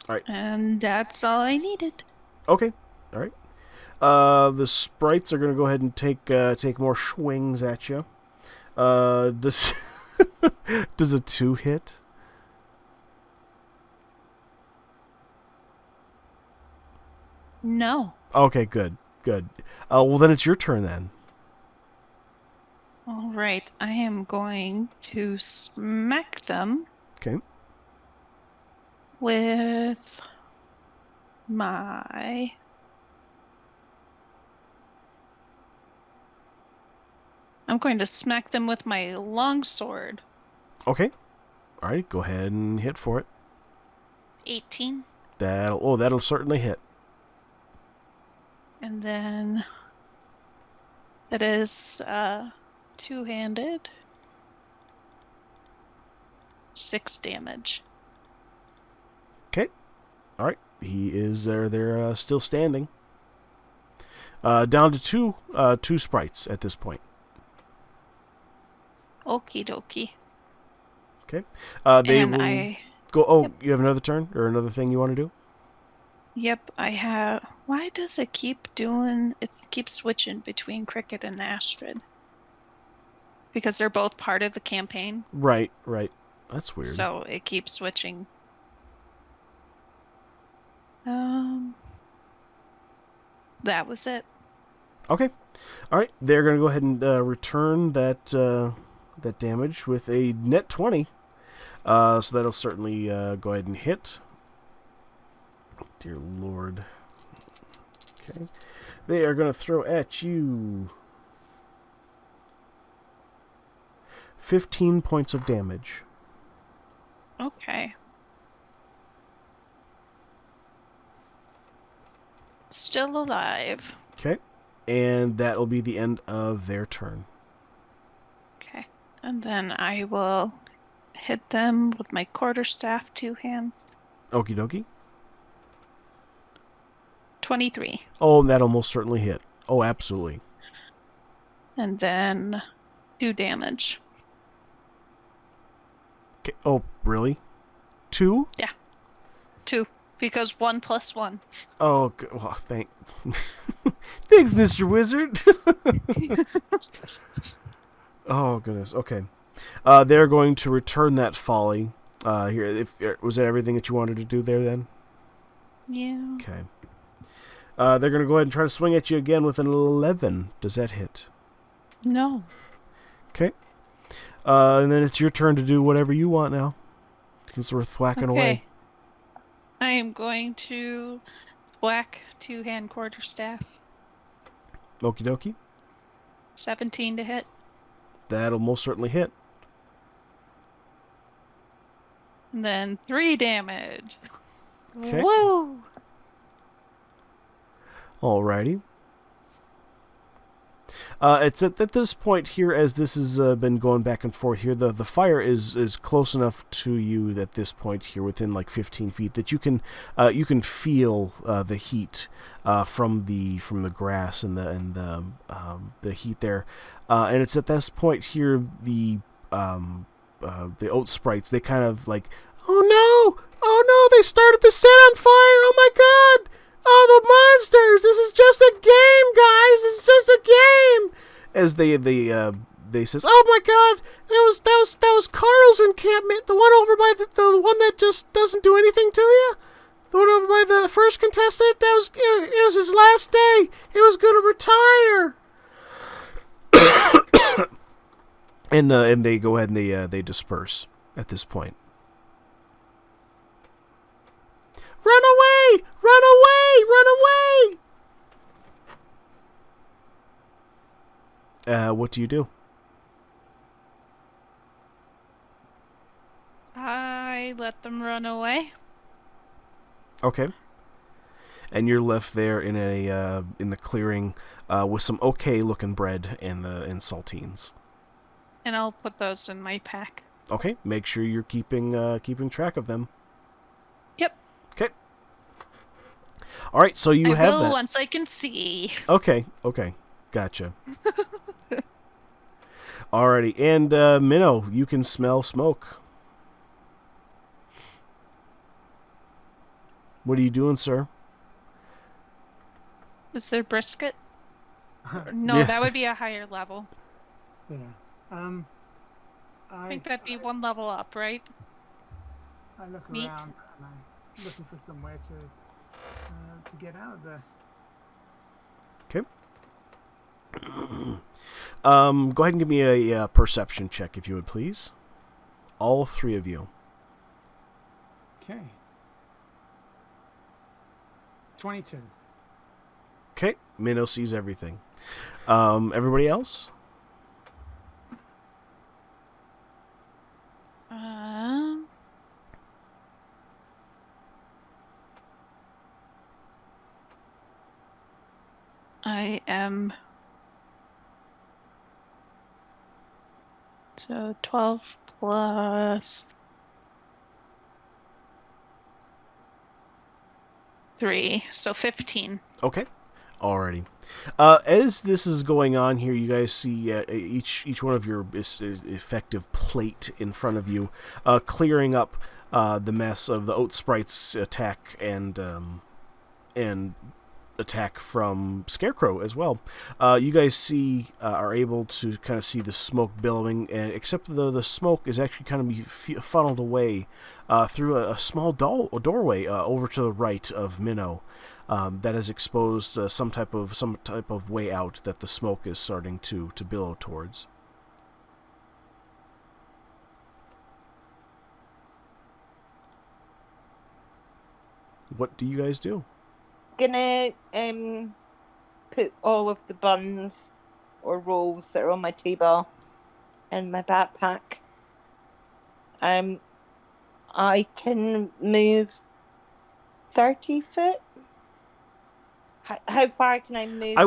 All right. And that's all I needed. Okay. All right. The sprites are going to go ahead and take more swings at you. Does a 2 hit? No. Okay, good. Well, then it's your turn then. All right. I am going to smack them. Okay. With my... I'm going to smack them with my longsword. Okay. All right, go ahead and hit for it. 18. That'll certainly hit. And then it is two-handed. 6 damage. Okay. All right. He is they're still standing. Down to two sprites at this point. Okie dokie. Okay. I go. Oh, yep. You have another turn or another thing you want to do? Yep, I have. Why does it keep doing? It keeps switching between Cricket and Astrid. Because they're both part of the campaign. Right. That's weird. So it keeps switching. That was it. Okay. All right. They're going to go ahead and return that damage with a net 20. So that'll certainly go ahead and hit. Dear Lord. Okay. They are going to throw at you 15 points of damage. Okay. Still alive. Okay. And that'll be the end of their turn. Okay. And then I will hit them with my quarterstaff 2 hands. Okie dokie. 23. Oh, that'll most certainly hit. Oh, absolutely. And then 2 damage. Okay. Oh, really? 2? Yeah. 2. Because 1 + 1. Oh, well, thanks, Mr. Wizard. Oh, goodness. Okay. They're going to return that folly. Here, was that everything that you wanted to do there then? Yeah. Okay. They're going to go ahead and try to swing at you again with an 11. Does that hit? No. Okay. And then it's your turn to do whatever you want now. Because we're thwacking away. I am going to whack 2-hand quarterstaff. Okie dokie. 17 to hit. That'll most certainly hit. And then 3 damage. Okay. Woo! Alrighty. It's at this point here, as this has been going back and forth here, the fire is close enough to you at this point here, within like 15 feet, that you can feel the heat from the grass and the heat there, and it's at this point here the oat sprites, they kind of like, oh no, they started the set on fire, oh my god. Oh, the monsters! This is just a game, guys. This is just a game. As they says, "Oh my God, that was Carl's encampment, the one over by the one that just doesn't do anything to you. The one over by the first contestant, it was his last day. He was going to retire. And they go ahead and they disperse at this point. Run away! Run away! Run away! What do you do? I let them run away. Okay. And you're left there in the clearing with some okay looking bread and saltines. And I'll put those in my pack. Okay. Make sure you're keeping track of them. Yep. Okay. All right. So you have that. Once I can see. Okay. Gotcha. Alrighty. And Minnow, you can smell smoke. What are you doing, sir? Is there brisket? No, Yeah. that would be a higher level. Yeah. I think that'd be one level up, right? I look Meat. around and I'm looking for somewhere to get out of there. Okay. Go ahead and give me a perception check, if you would, please. All three of you. Okay. 22. Okay. Minnow sees everything. Everybody else? I am. So 12 plus 3, so 15. Okay. Alrighty. As this is going on here, you guys see each one of your effective plate in front of you, clearing up the mess of the Oat Sprite's attack and attack from Scarecrow as well. You guys are able to kind of see the smoke billowing, and except the smoke is actually kind of be funneled away through a small doorway over to the right of Minnow. That has exposed some type of way out that the smoke is starting to billow towards. What do you guys do? Gonna put all of the buns or rolls that are on my table in my backpack. I can move 30 foot. How far can I move?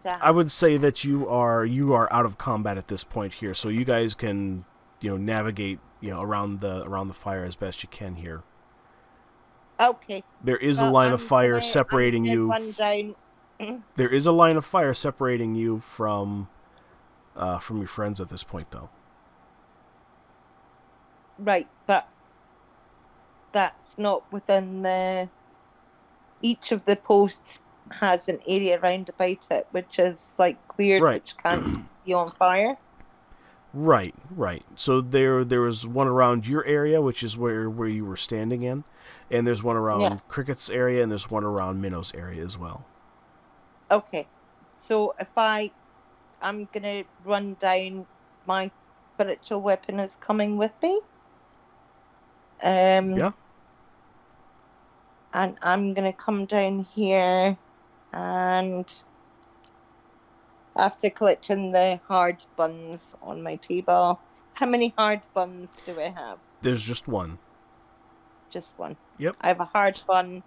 I would say that you are out of combat at this point here, so you guys can navigate around the fire as best you can here. Okay. There is a line of fire separating you. There is a line of fire separating you from your friends at this point, though. Right, but that's not within the. Each of the posts has an area round about it, which is cleared, right. Which can't be on fire. Right. So there was one around your area, which is where you were standing in, and there's one around Cricket's area, and there's one around Minnow's area as well. Okay, so if I'm gonna run down, my spiritual weapon is coming with me. Yeah. And I'm gonna come down here, and after collecting the hard buns on my table, how many hard buns do I have? There's just one. Just one. Yep. I have a hard bun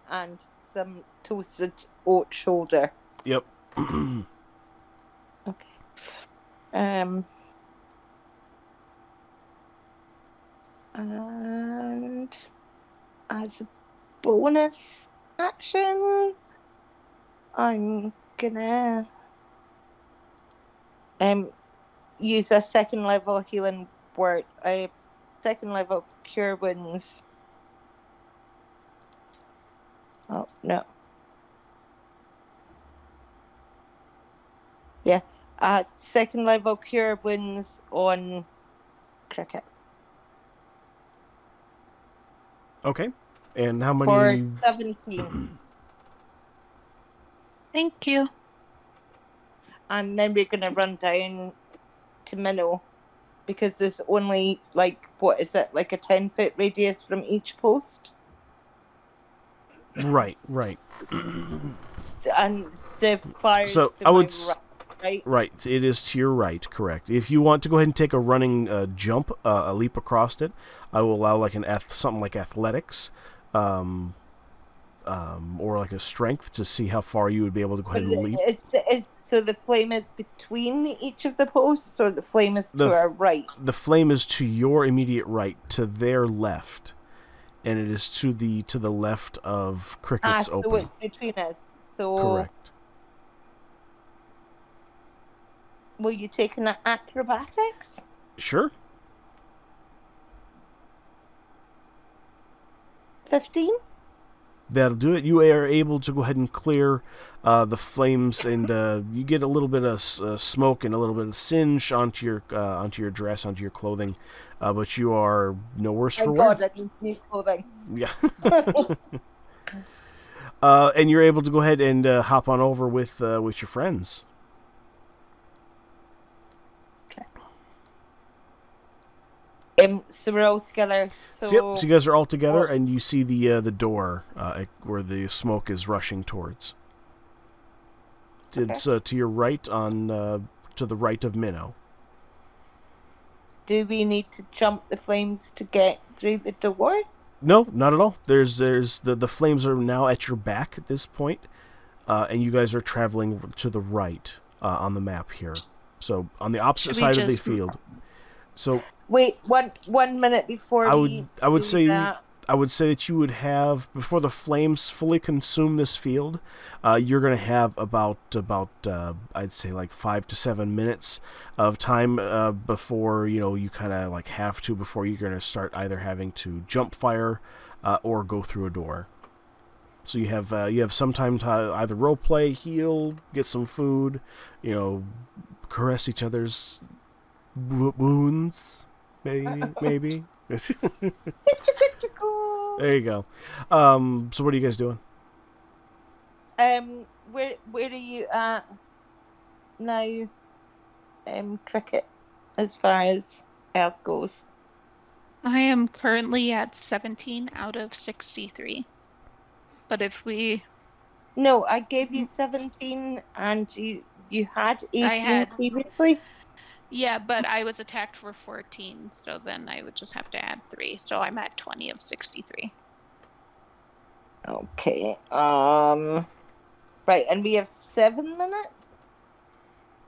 and some toasted oat shoulder. Yep. Okay. And as a bonus action, I'm gonna use a second level healing word. A second level cure wounds. Oh no. Yeah. Second level cure wounds on Cricket. Okay. And how For many? 17. Thank you. And then we're going to run down to Minnow. Because there's only, like, what is it? Like a 10-foot radius from each post? Right. And the fire's So to I my would. right? Right, it is to your right, correct. If you want to go ahead and take a running jump, a leap across it, I will allow like something like athletics, or like a strength to see how far you would be able to go ahead and leap. So the flame is between each of the posts, or the flame is to our right? The flame is to your immediate right, to their left, and it is to the left of Cricket's opening. So it's between us. So correct. Will you take an acrobatics? Sure. 15? That'll do it. You are able to go ahead and clear the flames, and you get a little bit of smoke and a little bit of singe onto your dress, onto your clothing, but you are no worse for wear. God, I need new clothing. Yeah. And you're able to go ahead and hop on over with your friends. So we're all together. So you guys are all together, and you see the door where the smoke is rushing towards. It's to your right, to the right of Minnow. Do we need to jump the flames to get through the door? No, not at all. There's the flames are now at your back at this point, and you guys are traveling to the right on the map here. So on the opposite side of the field. So wait, one minute before I would say that. I would say that you would have, before the flames fully consume this field, you're going to have about I'd say like 5 to 7 minutes of time before you kind of like have to, before you're going to start either having to jump fire or go through a door. So you have some time to either role play, heal, get some food, caress each other's wounds, maybe. There you go. So what are you guys doing? Where are you at now, Cricket, as far as health goes? I am currently at 17 out of 63. But if we... No, I gave you 17 and you had 18 previously? Yeah, but I was attacked for 14, so then I would just have to add 3. So I'm at 20 of 63. Okay. Right, and we have 7 minutes?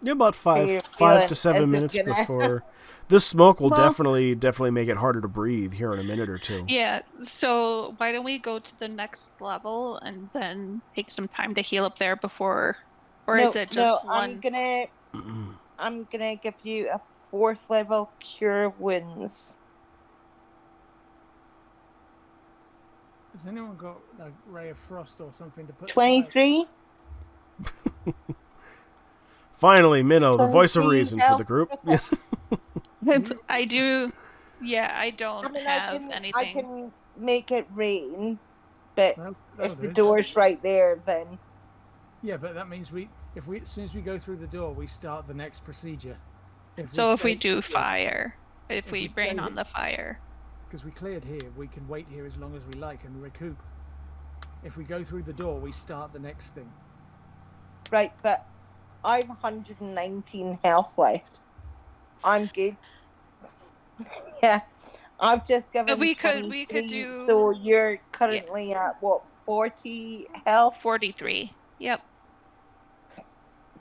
Yeah, about 5 to 7 minutes before... This smoke will definitely make it harder to breathe here in a minute or two. Yeah, so why don't we go to the next level and then take some time to heal up there before... Or is it just one... I'm gonna give you a 4th level cure wounds. Has anyone got a ray of frost or something to put? 23. Finally, Minnow, the voice of reason for the group. I do. Yeah, I don't have anything. I can make it rain, but if the door's right there, then. Yeah, but that means as soon as we go through the door, we start the next procedure. If we do fire, if we rain on the fire. Because we cleared here, we can wait here as long as we like and recoup. If we go through the door, we start the next thing. Right, but I've 119 health left. I'm good. Yeah, I've just given. We could do. So you're currently at what, 40 health? 43. Yep.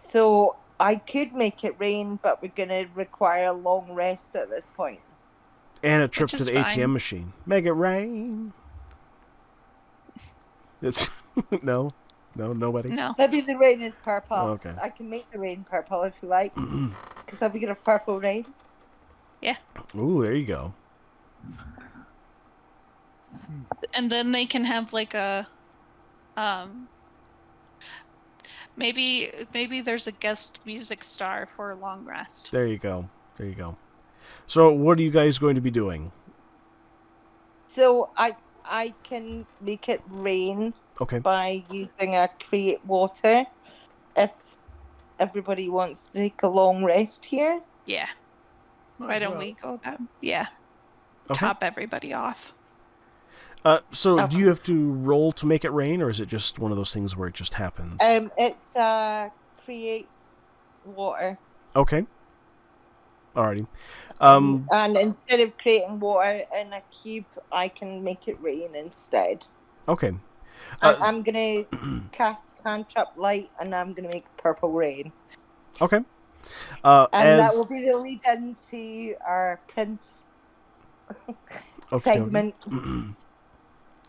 So I could make it rain, but we're gonna require a long rest at this point. And a trip to the ATM machine. Make it rain. It's nobody. No. Maybe the rain is purple. Oh, okay. I can make the rain purple if you like. Because have we got a purple rain? Yeah. Ooh, there you go. And then they can have like a, maybe there's a guest music star for a long rest. There you go. So what are you guys going to be doing? So I can make it rain Okay. by using a create water. If everybody wants to take a long rest here. Yeah. Might Why as don't well. we go that? Yeah. Okay. Top everybody off. So do you have to roll to make it rain, or is it just one of those things where it just happens? It's create water. Okay. Alrighty. And instead of creating water in a cube, I can make it rain instead. Okay. I'm gonna cast cantrip light, and I'm gonna make purple rain. Okay. And that will be the lead into our prince segment.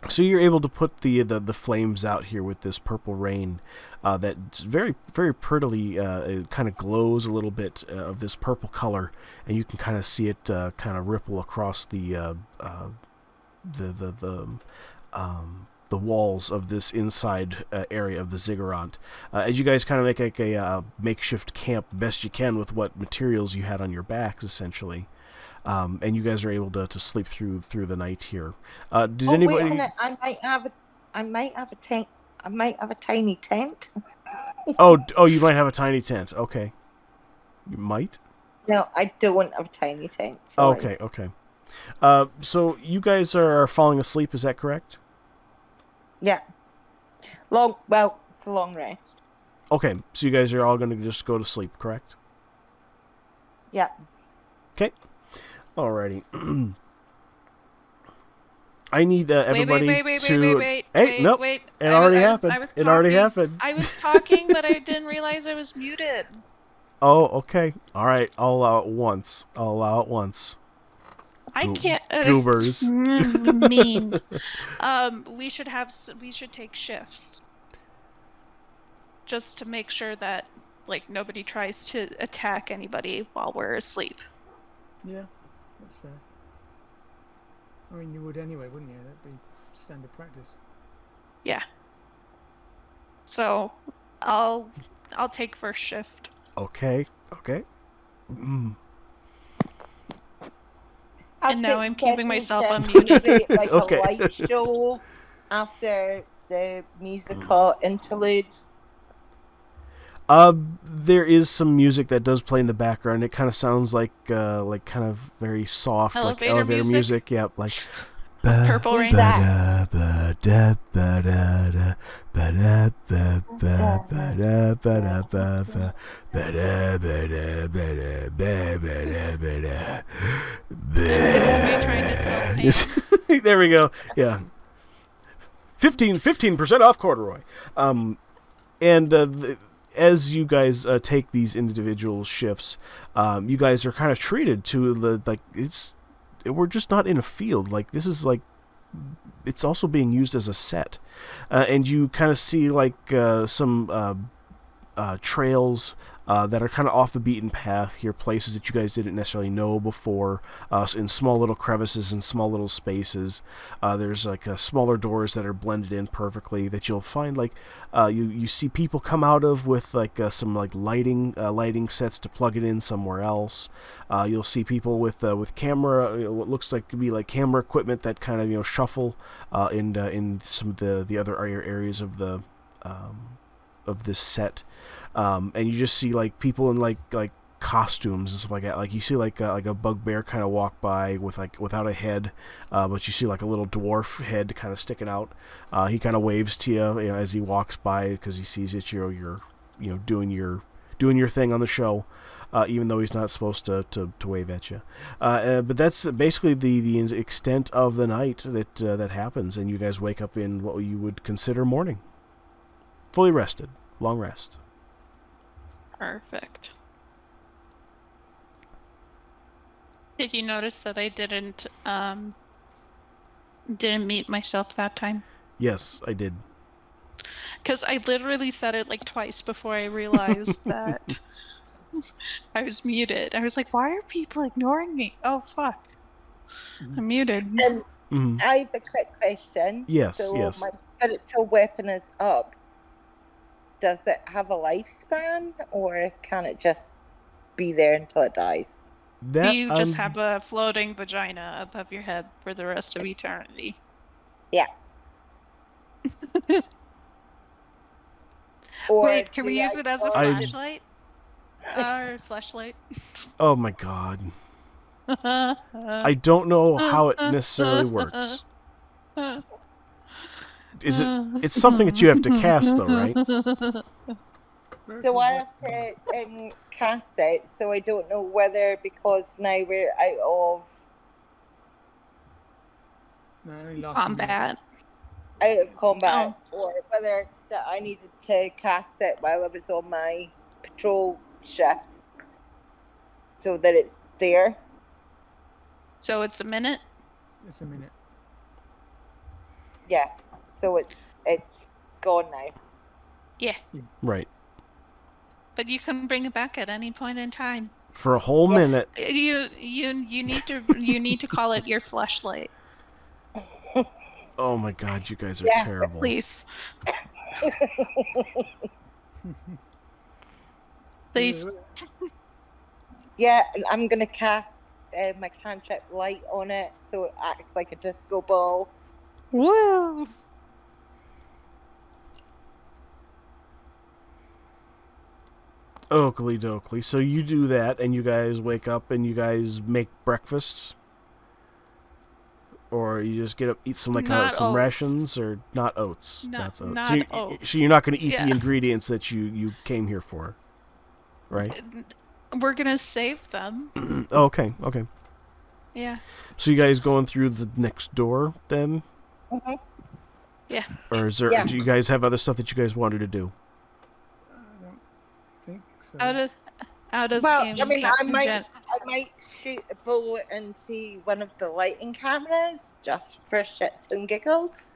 So you're able to put the flames out here with this purple rain that's very, very prettily it kind of glows a little bit of this purple color, and you can kind of see it kind of ripple across the walls of this inside area of the ziggurat. As you guys kind of make like a makeshift camp best you can with what materials you had on your backs, essentially. And you guys are able to sleep through the night here. Did anybody? Wait a minute. I might have a tiny tent. Oh, you might have a tiny tent. Okay, you might. No, I don't have a tiny tent. Sorry. Okay. So you guys are falling asleep. Is that correct? Yeah. It's a long rest. Okay, so you guys are all going to just go to sleep, correct? Yeah. Okay. Alrighty. I need everybody to. Wait. Nope. Wait. It already happened. It already happened. I was talking, but I didn't realize I was muted. Oh, okay. All right. I'll allow it once. I can't. Goobers. Mean. We should take shifts, just to make sure that nobody tries to attack anybody while we're asleep. Yeah, that's fair. I mean, you would anyway, wouldn't you? That'd be standard practice. Yeah. So, I'll take first shift. Okay. And now I'm keeping myself unmuted. Like okay. A light show after the musical interlude. There is some music that does play in the background. It kind of sounds like kind of very soft, elevator like elevator music. Yep, like Purple Rain. Is somebody trying to sell things? There we go. Yeah. 15% off corduroy. As you guys take these individual shifts, you guys are kind of treated to we're just not in a field. Like this is it's also being used as a set, and you kind of see some trails that are kind of off the beaten path here, places that you guys didn't necessarily know before, in small little crevices and small little spaces. There's smaller doors that are blended in perfectly that you'll find you see people come out of with some lighting sets to plug it in somewhere else. You'll see people with camera, what looks like to be camera equipment that kind of shuffle in some of the other areas of the of this set. And you just see people in costumes and stuff like that. You see a bugbear kind of walk by with without a head, but you see a little dwarf head kind of sticking out. He kind of waves to you, as he walks by because he sees that you're doing your thing on the show, even though he's not supposed to wave at you. But that's basically the extent of the night that happens, and you guys wake up in what you would consider morning, fully rested, long rest. Perfect. Did you notice that I didn't mute myself that time? Yes, I did. Because I literally said it twice before I realized that I was muted. I was like, why are people ignoring me? Oh, fuck. I'm muted. I have a quick question. Yes, so yes. My spiritual weapon is up. Does it have a lifespan, or can it just be there until it dies? You just have a floating vagina above your head for the rest of eternity. Yeah. Or Wait, can we do use I it as a charge it? flashlight? Or flashlight? Oh my god. I don't know how it necessarily works. Is it? It's something that you have to cast, though, right? So I have to cast it, so I don't know whether, because now we're out of No, it only lasts a minute. Combat. combat, or whether that I needed to cast it while I was on my patrol shift, so that it's there. So it's a minute? It's a minute. Yeah. So it's gone now. Yeah. Right. But you can bring it back at any point in time. For a whole minute. You need to call it your flashlight. Oh my god, you guys are terrible. Please. Please. Yeah, and I'm gonna cast my cantrip light on it, so it acts like a disco ball. Woo! Oakley dokley. So you do that, and you guys wake up, and you guys make breakfasts? Or you just get up, eat some some rations, or not oats? Not oats. So you're not going to eat the ingredients that you came here for, right? We're going to save them. Okay. Yeah. So you guys going through the next door, then? Mm-hmm. Yeah. Or is there? Do you guys have other stuff that you guys wanted to do? I don't think so. Out of well, game. I mean, I might shoot a bow into one of the lighting cameras just for shits and giggles.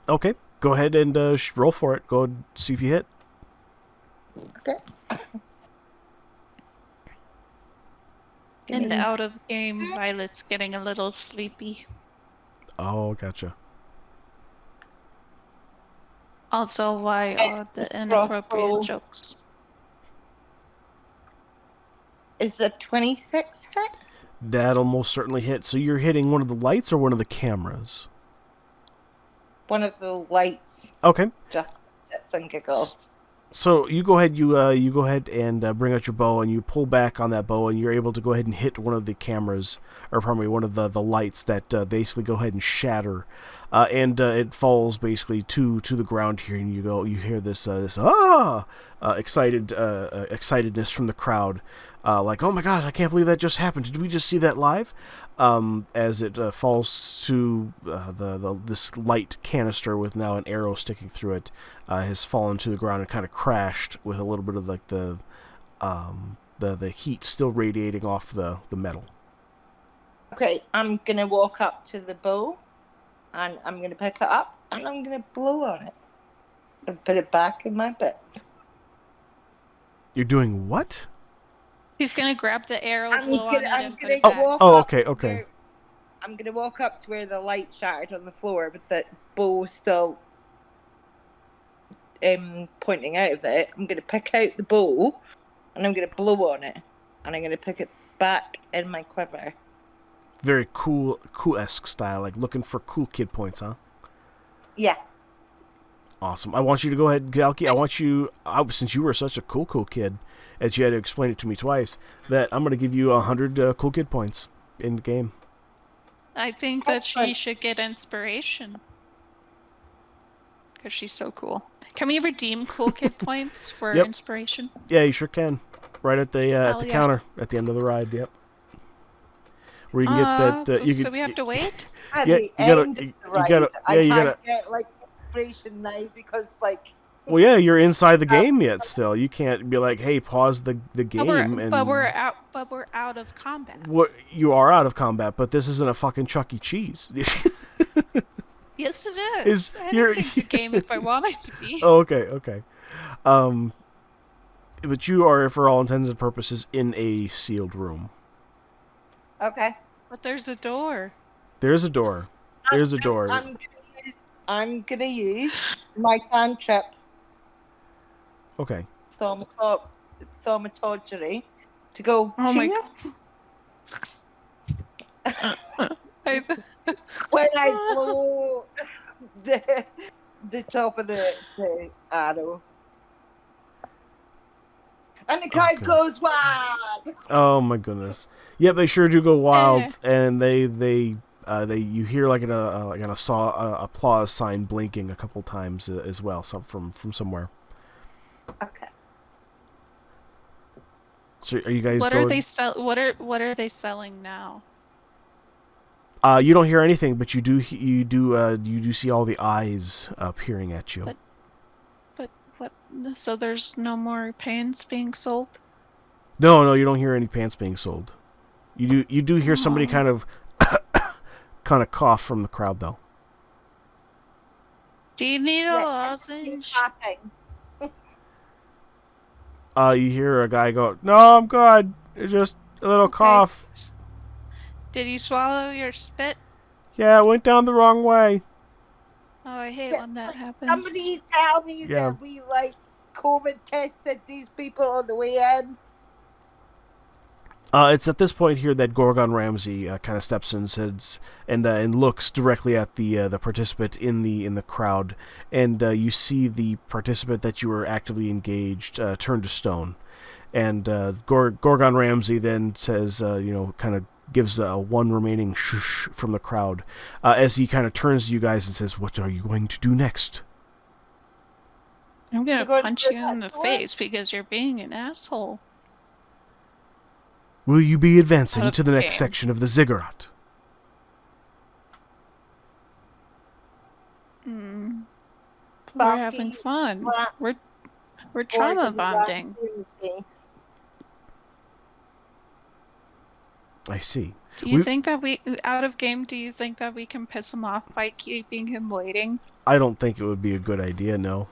Okay, go ahead and roll for it. Go and see if you hit. Okay. And out of game, Violet's getting a little sleepy. Oh, gotcha. Also, why the inappropriate jokes? Is the 26 hit? That'll most certainly hit. So you're hitting one of the lights or one of the cameras? One of the lights. Okay. Just shits and giggles. So you go ahead. You go ahead and bring out your bow, and you pull back on that bow, and you're able to go ahead and hit one of the cameras, or probably one of the lights that basically go ahead and shatter, and it falls basically to the ground here, and you hear this excitedness from the crowd, like, oh my god, I can't believe that just happened. Did we just see that live? As it falls to this light canister with now an arrow sticking through it, has fallen to the ground and kind of crashed with a little bit of like the heat still radiating off the metal. Okay, I'm gonna walk up to the bow, and I'm gonna pick it up, and I'm gonna blow on it, and put it back in my bit. You're doing what? He's gonna grab the arrow, blow on it, and put it back. back. Okay. I'm gonna walk up to where the light shattered on the floor, but the bow still pointing out of it. I'm gonna pick out the bow, and I'm gonna blow on it, and I'm gonna pick it back in my quiver. Very cool-esque style, like looking for cool kid points, huh? Yeah. Awesome. I want you to go ahead, Galky. I want you, since you were such a cool kid, that you had to explain it to me twice, that I'm going to give you 100 cool kid points in the game. I think that she should get inspiration. Because she's so cool. Can we redeem cool kid points for inspiration? Yeah, you sure can. Right at the counter at the end of the ride, yep. Where you can get that. So we have to wait? You gotta get like inspiration now because like. Well, yeah, you're inside the game yet. Still, you can't be like, "Hey, pause the game." But we're out of combat. You are out of combat, but this isn't a fucking Chuck E. Cheese. Yes, it is. Anything's a game if I want it to be. Oh, okay. But you are, for all intents and purposes, in a sealed room. Okay. But there's a door. There's a door. I'm gonna use my cantrip. Okay. Thaumaturgy to go. Oh my god. I when I blow the top of the arrow. And the crowd goes wild. Oh my goodness! Yep, they sure do go wild, and they you hear like an applause sign blinking a couple times as well, from somewhere. Okay. So are you guys? What are they selling now? You don't hear anything, but you do see all the eyes peering at you. But what? So there's no more pants being sold? No, you don't hear any pants being sold. You do hear somebody kind of cough from the crowd though. Do you need a lozenge? You hear a guy go, "No, I'm good. It's just a little cough." Did you swallow your spit? Yeah, it went down the wrong way. Oh, I hate when that happens. Somebody tell me that we COVID tested these people on the way in. It's at this point here that Gorgon Ramsay kind of steps in and looks directly at the participant in the crowd, and you see the participant that you were actively engaged turn to stone, and Gorgon Ramsay then says, kind of gives one remaining shush from the crowd as he kind of turns to you guys and says, "What are you going to do next?" I'm gonna punch you in the face because you're being an asshole. Will you be advancing to the next section of the ziggurat? We're having fun. We're trauma bonding. I see. Do you think that out of game, do you think that we can piss him off by keeping him waiting? I don't think it would be a good idea, no.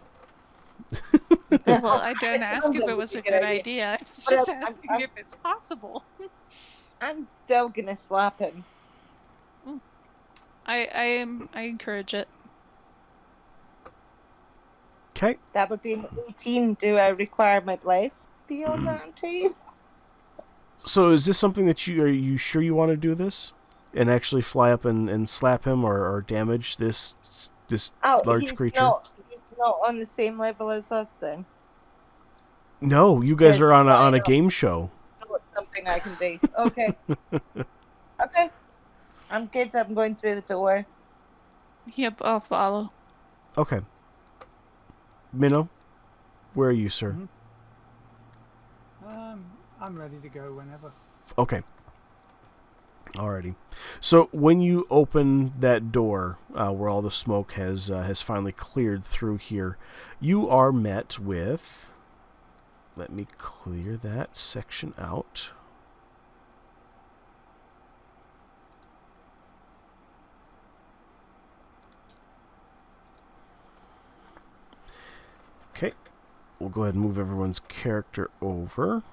Well, I didn't ask if it was a good idea. I was just asking if it's possible. I'm still gonna slap him. I encourage it. Okay. That would be an 18. Do I require my bless beyond that, too? So is this something that are you sure you want to do this? And actually fly up and slap him or damage this large creature? He's not on the same level as us then. No, you guys are on a game show. It's something I can do. Okay. Okay. I'm good. I'm going through the door. Yep, I'll follow. Okay. Minnow, where are you, sir? Mm-hmm. I'm ready to go whenever. Okay. Alrighty. So when you open that door, where all the smoke has finally cleared through here, you are met with. Let me clear that section out. Okay. We'll go ahead and move everyone's character over.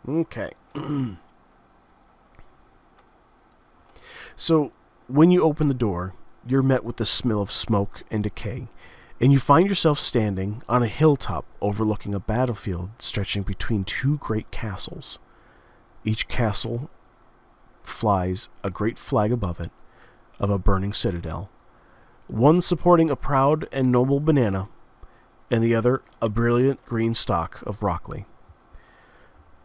Okay. So, when you open the door, you're met with the smell of smoke and decay, and you find yourself standing on a hilltop overlooking a battlefield stretching between two great castles. Each castle flies a great flag above it of a burning citadel, one supporting a proud and noble banana, and the other a brilliant green stalk of broccoli.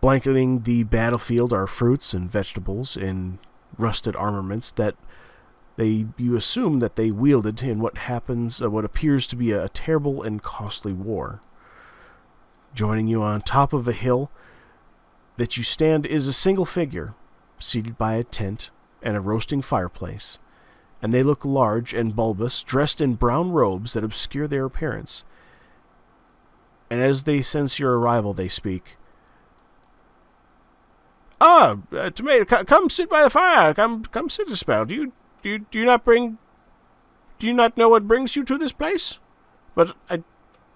Blanketing the battlefield are fruits and vegetables in rusted armaments that you assume that they wielded in what appears to be a terrible and costly war. Joining you on top of a hill that you stand is a single figure, seated by a tent and a roasting fireplace, and they look large and bulbous, dressed in brown robes that obscure their appearance. And as they sense your arrival, they speak. Tomato, come sit by the fire. Come sit a spell. Do you not know what brings you to this place? But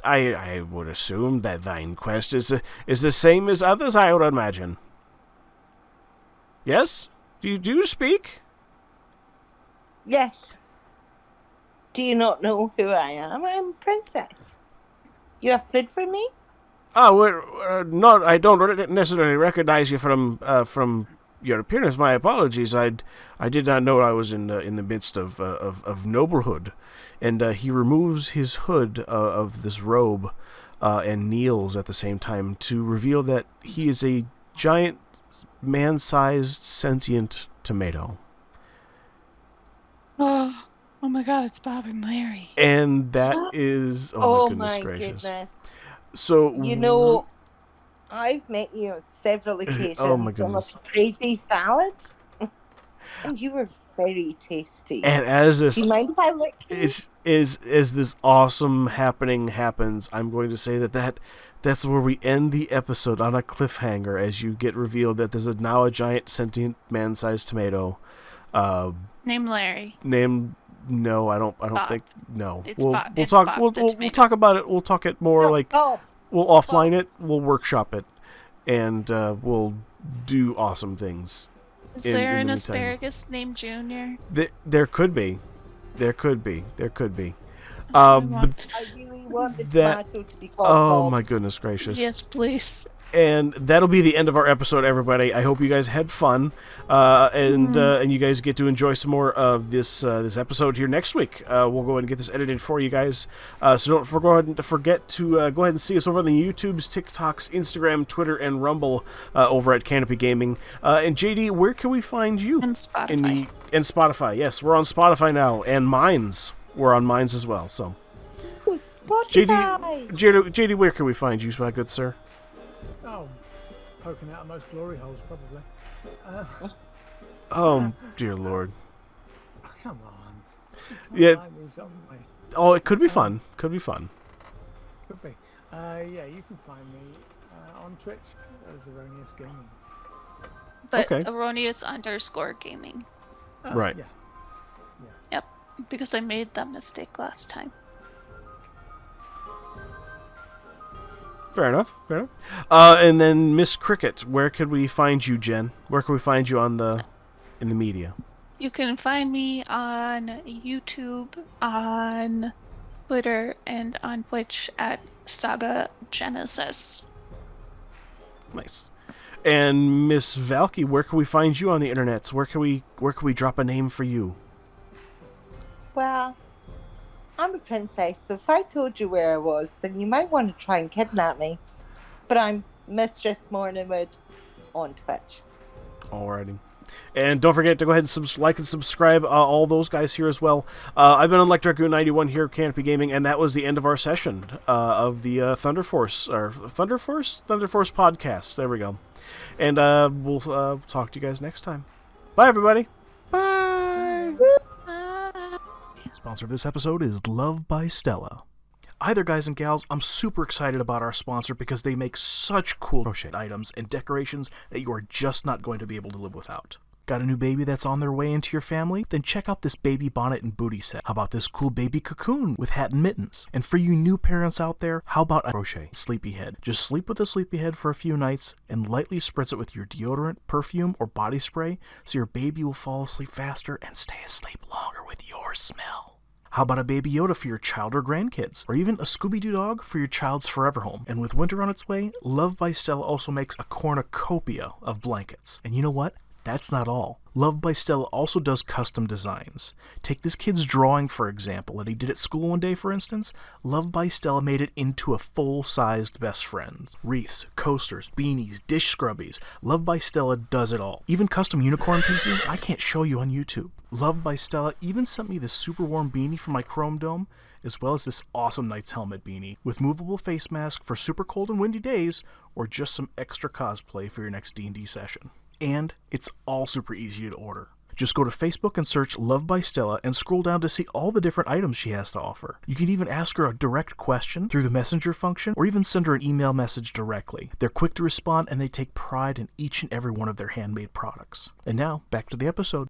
I would assume that thine quest is the same as others, I would imagine. Yes? Do you speak? Yes. Do you not know who I am? I'm a princess. You have food for me? Oh, no, I don't necessarily recognize you from your appearance. My apologies. I did not know I was in the midst of noblehood. And he removes his hood of this robe and kneels at the same time to reveal that he is a giant, man-sized, sentient tomato. Oh my God! It's Bob and Larry. And that is my goodness gracious. Goodness. So I've met you on several occasions. Oh my goodness! On a crazy salad, and you were very tasty. And as this, do you mind if I lick you? Is this awesome happening happens, I'm going to say that's where we end the episode on a cliffhanger as you get revealed that there's now a giant sentient man-sized tomato. Named Larry. No, I don't Bob. think no. It's we'll Bob. we'll It's talk Bob, we'll talk about it. We'll talk it more we'll offline it. We'll workshop it, and we'll do awesome things. Is there an asparagus named Junior? There could be. There could be. I really want the tomato to be called Bob. My goodness gracious. Yes, please. And that'll be the end of our episode, everybody. I hope you guys had fun, and you guys get to enjoy some more of this episode here next week. We'll go ahead and get this edited for you guys. So don't forget to go ahead and see us over on the YouTubes, TikToks, Instagram, Twitter, and Rumble over at Canopy Gaming. And JD, where can we find you? And Spotify. And Spotify. Yes, we're on Spotify now, and Minds. We're on Minds as well. So, JD, where can we find you, my good sir? Oh, poking out of most glory holes, probably. Oh, dear Lord. Come on. Yeah. Find me some way. Oh, it could be fun. Could be fun. Could be. Yeah, you can find me on Twitch as Erroneous Gaming. But okay. Erroneous_gaming. Right. Yeah. Yep, because I made that mistake last time. Fair enough. And then Miss Cricket, where could we find you, Jen? Where can we find you in the media? You can find me on YouTube, on Twitter, and on Twitch at Saga Genesis. Nice. And Miss Valky, where can we find you on the internets? Where can we drop a name for you? Well, I'm a princess, so if I told you where I was, then you might want to try and kidnap me. But I'm Mistress Morningwood on Twitch. Alrighty. And don't forget to go ahead and like and subscribe, all those guys here as well. I've been on Electric91 here at Canopy Gaming, and that was the end of our session of the Thunderforce podcast. There we go. And we'll talk to you guys next time. Bye, everybody. Bye. Sponsor of this episode is Love by Stella. Either guys and gals, I'm super excited about our sponsor because they make such cool crochet items and decorations that you are just not going to be able to live without. Got a new baby that's on their way into your family? Then check out this baby bonnet and booty set. How about this cool baby cocoon with hat and mittens? And for you new parents out there, how about a crochet sleepyhead? Just sleep with a sleepyhead for a few nights and lightly spritz it with your deodorant, perfume, or body spray so your baby will fall asleep faster and stay asleep longer with your smell. How about a Baby Yoda for your child or grandkids? Or even a Scooby-Doo dog for your child's forever home? And with winter on its way, Love by Stella also makes a cornucopia of blankets. And you know what? That's not all. Love by Stella also does custom designs. Take this kid's drawing, for example, that he did at school one day, for instance. Love by Stella made it into a full-sized best friend. Wreaths, coasters, beanies, dish scrubbies. Love by Stella does it all. Even custom unicorn pieces I can't show you on YouTube. Love by Stella even sent me this super warm beanie for my Chrome Dome, as well as this awesome Knight's Helmet beanie with movable face mask for super cold and windy days, or just some extra cosplay for your next D&D session. And it's all super easy to order. Just go to Facebook and search Love by Stella and scroll down to see all the different items she has to offer. You can even ask her a direct question through the messenger function or even send her an email message directly. They're quick to respond and they take pride in each and every one of their handmade products. And now, back to the episode.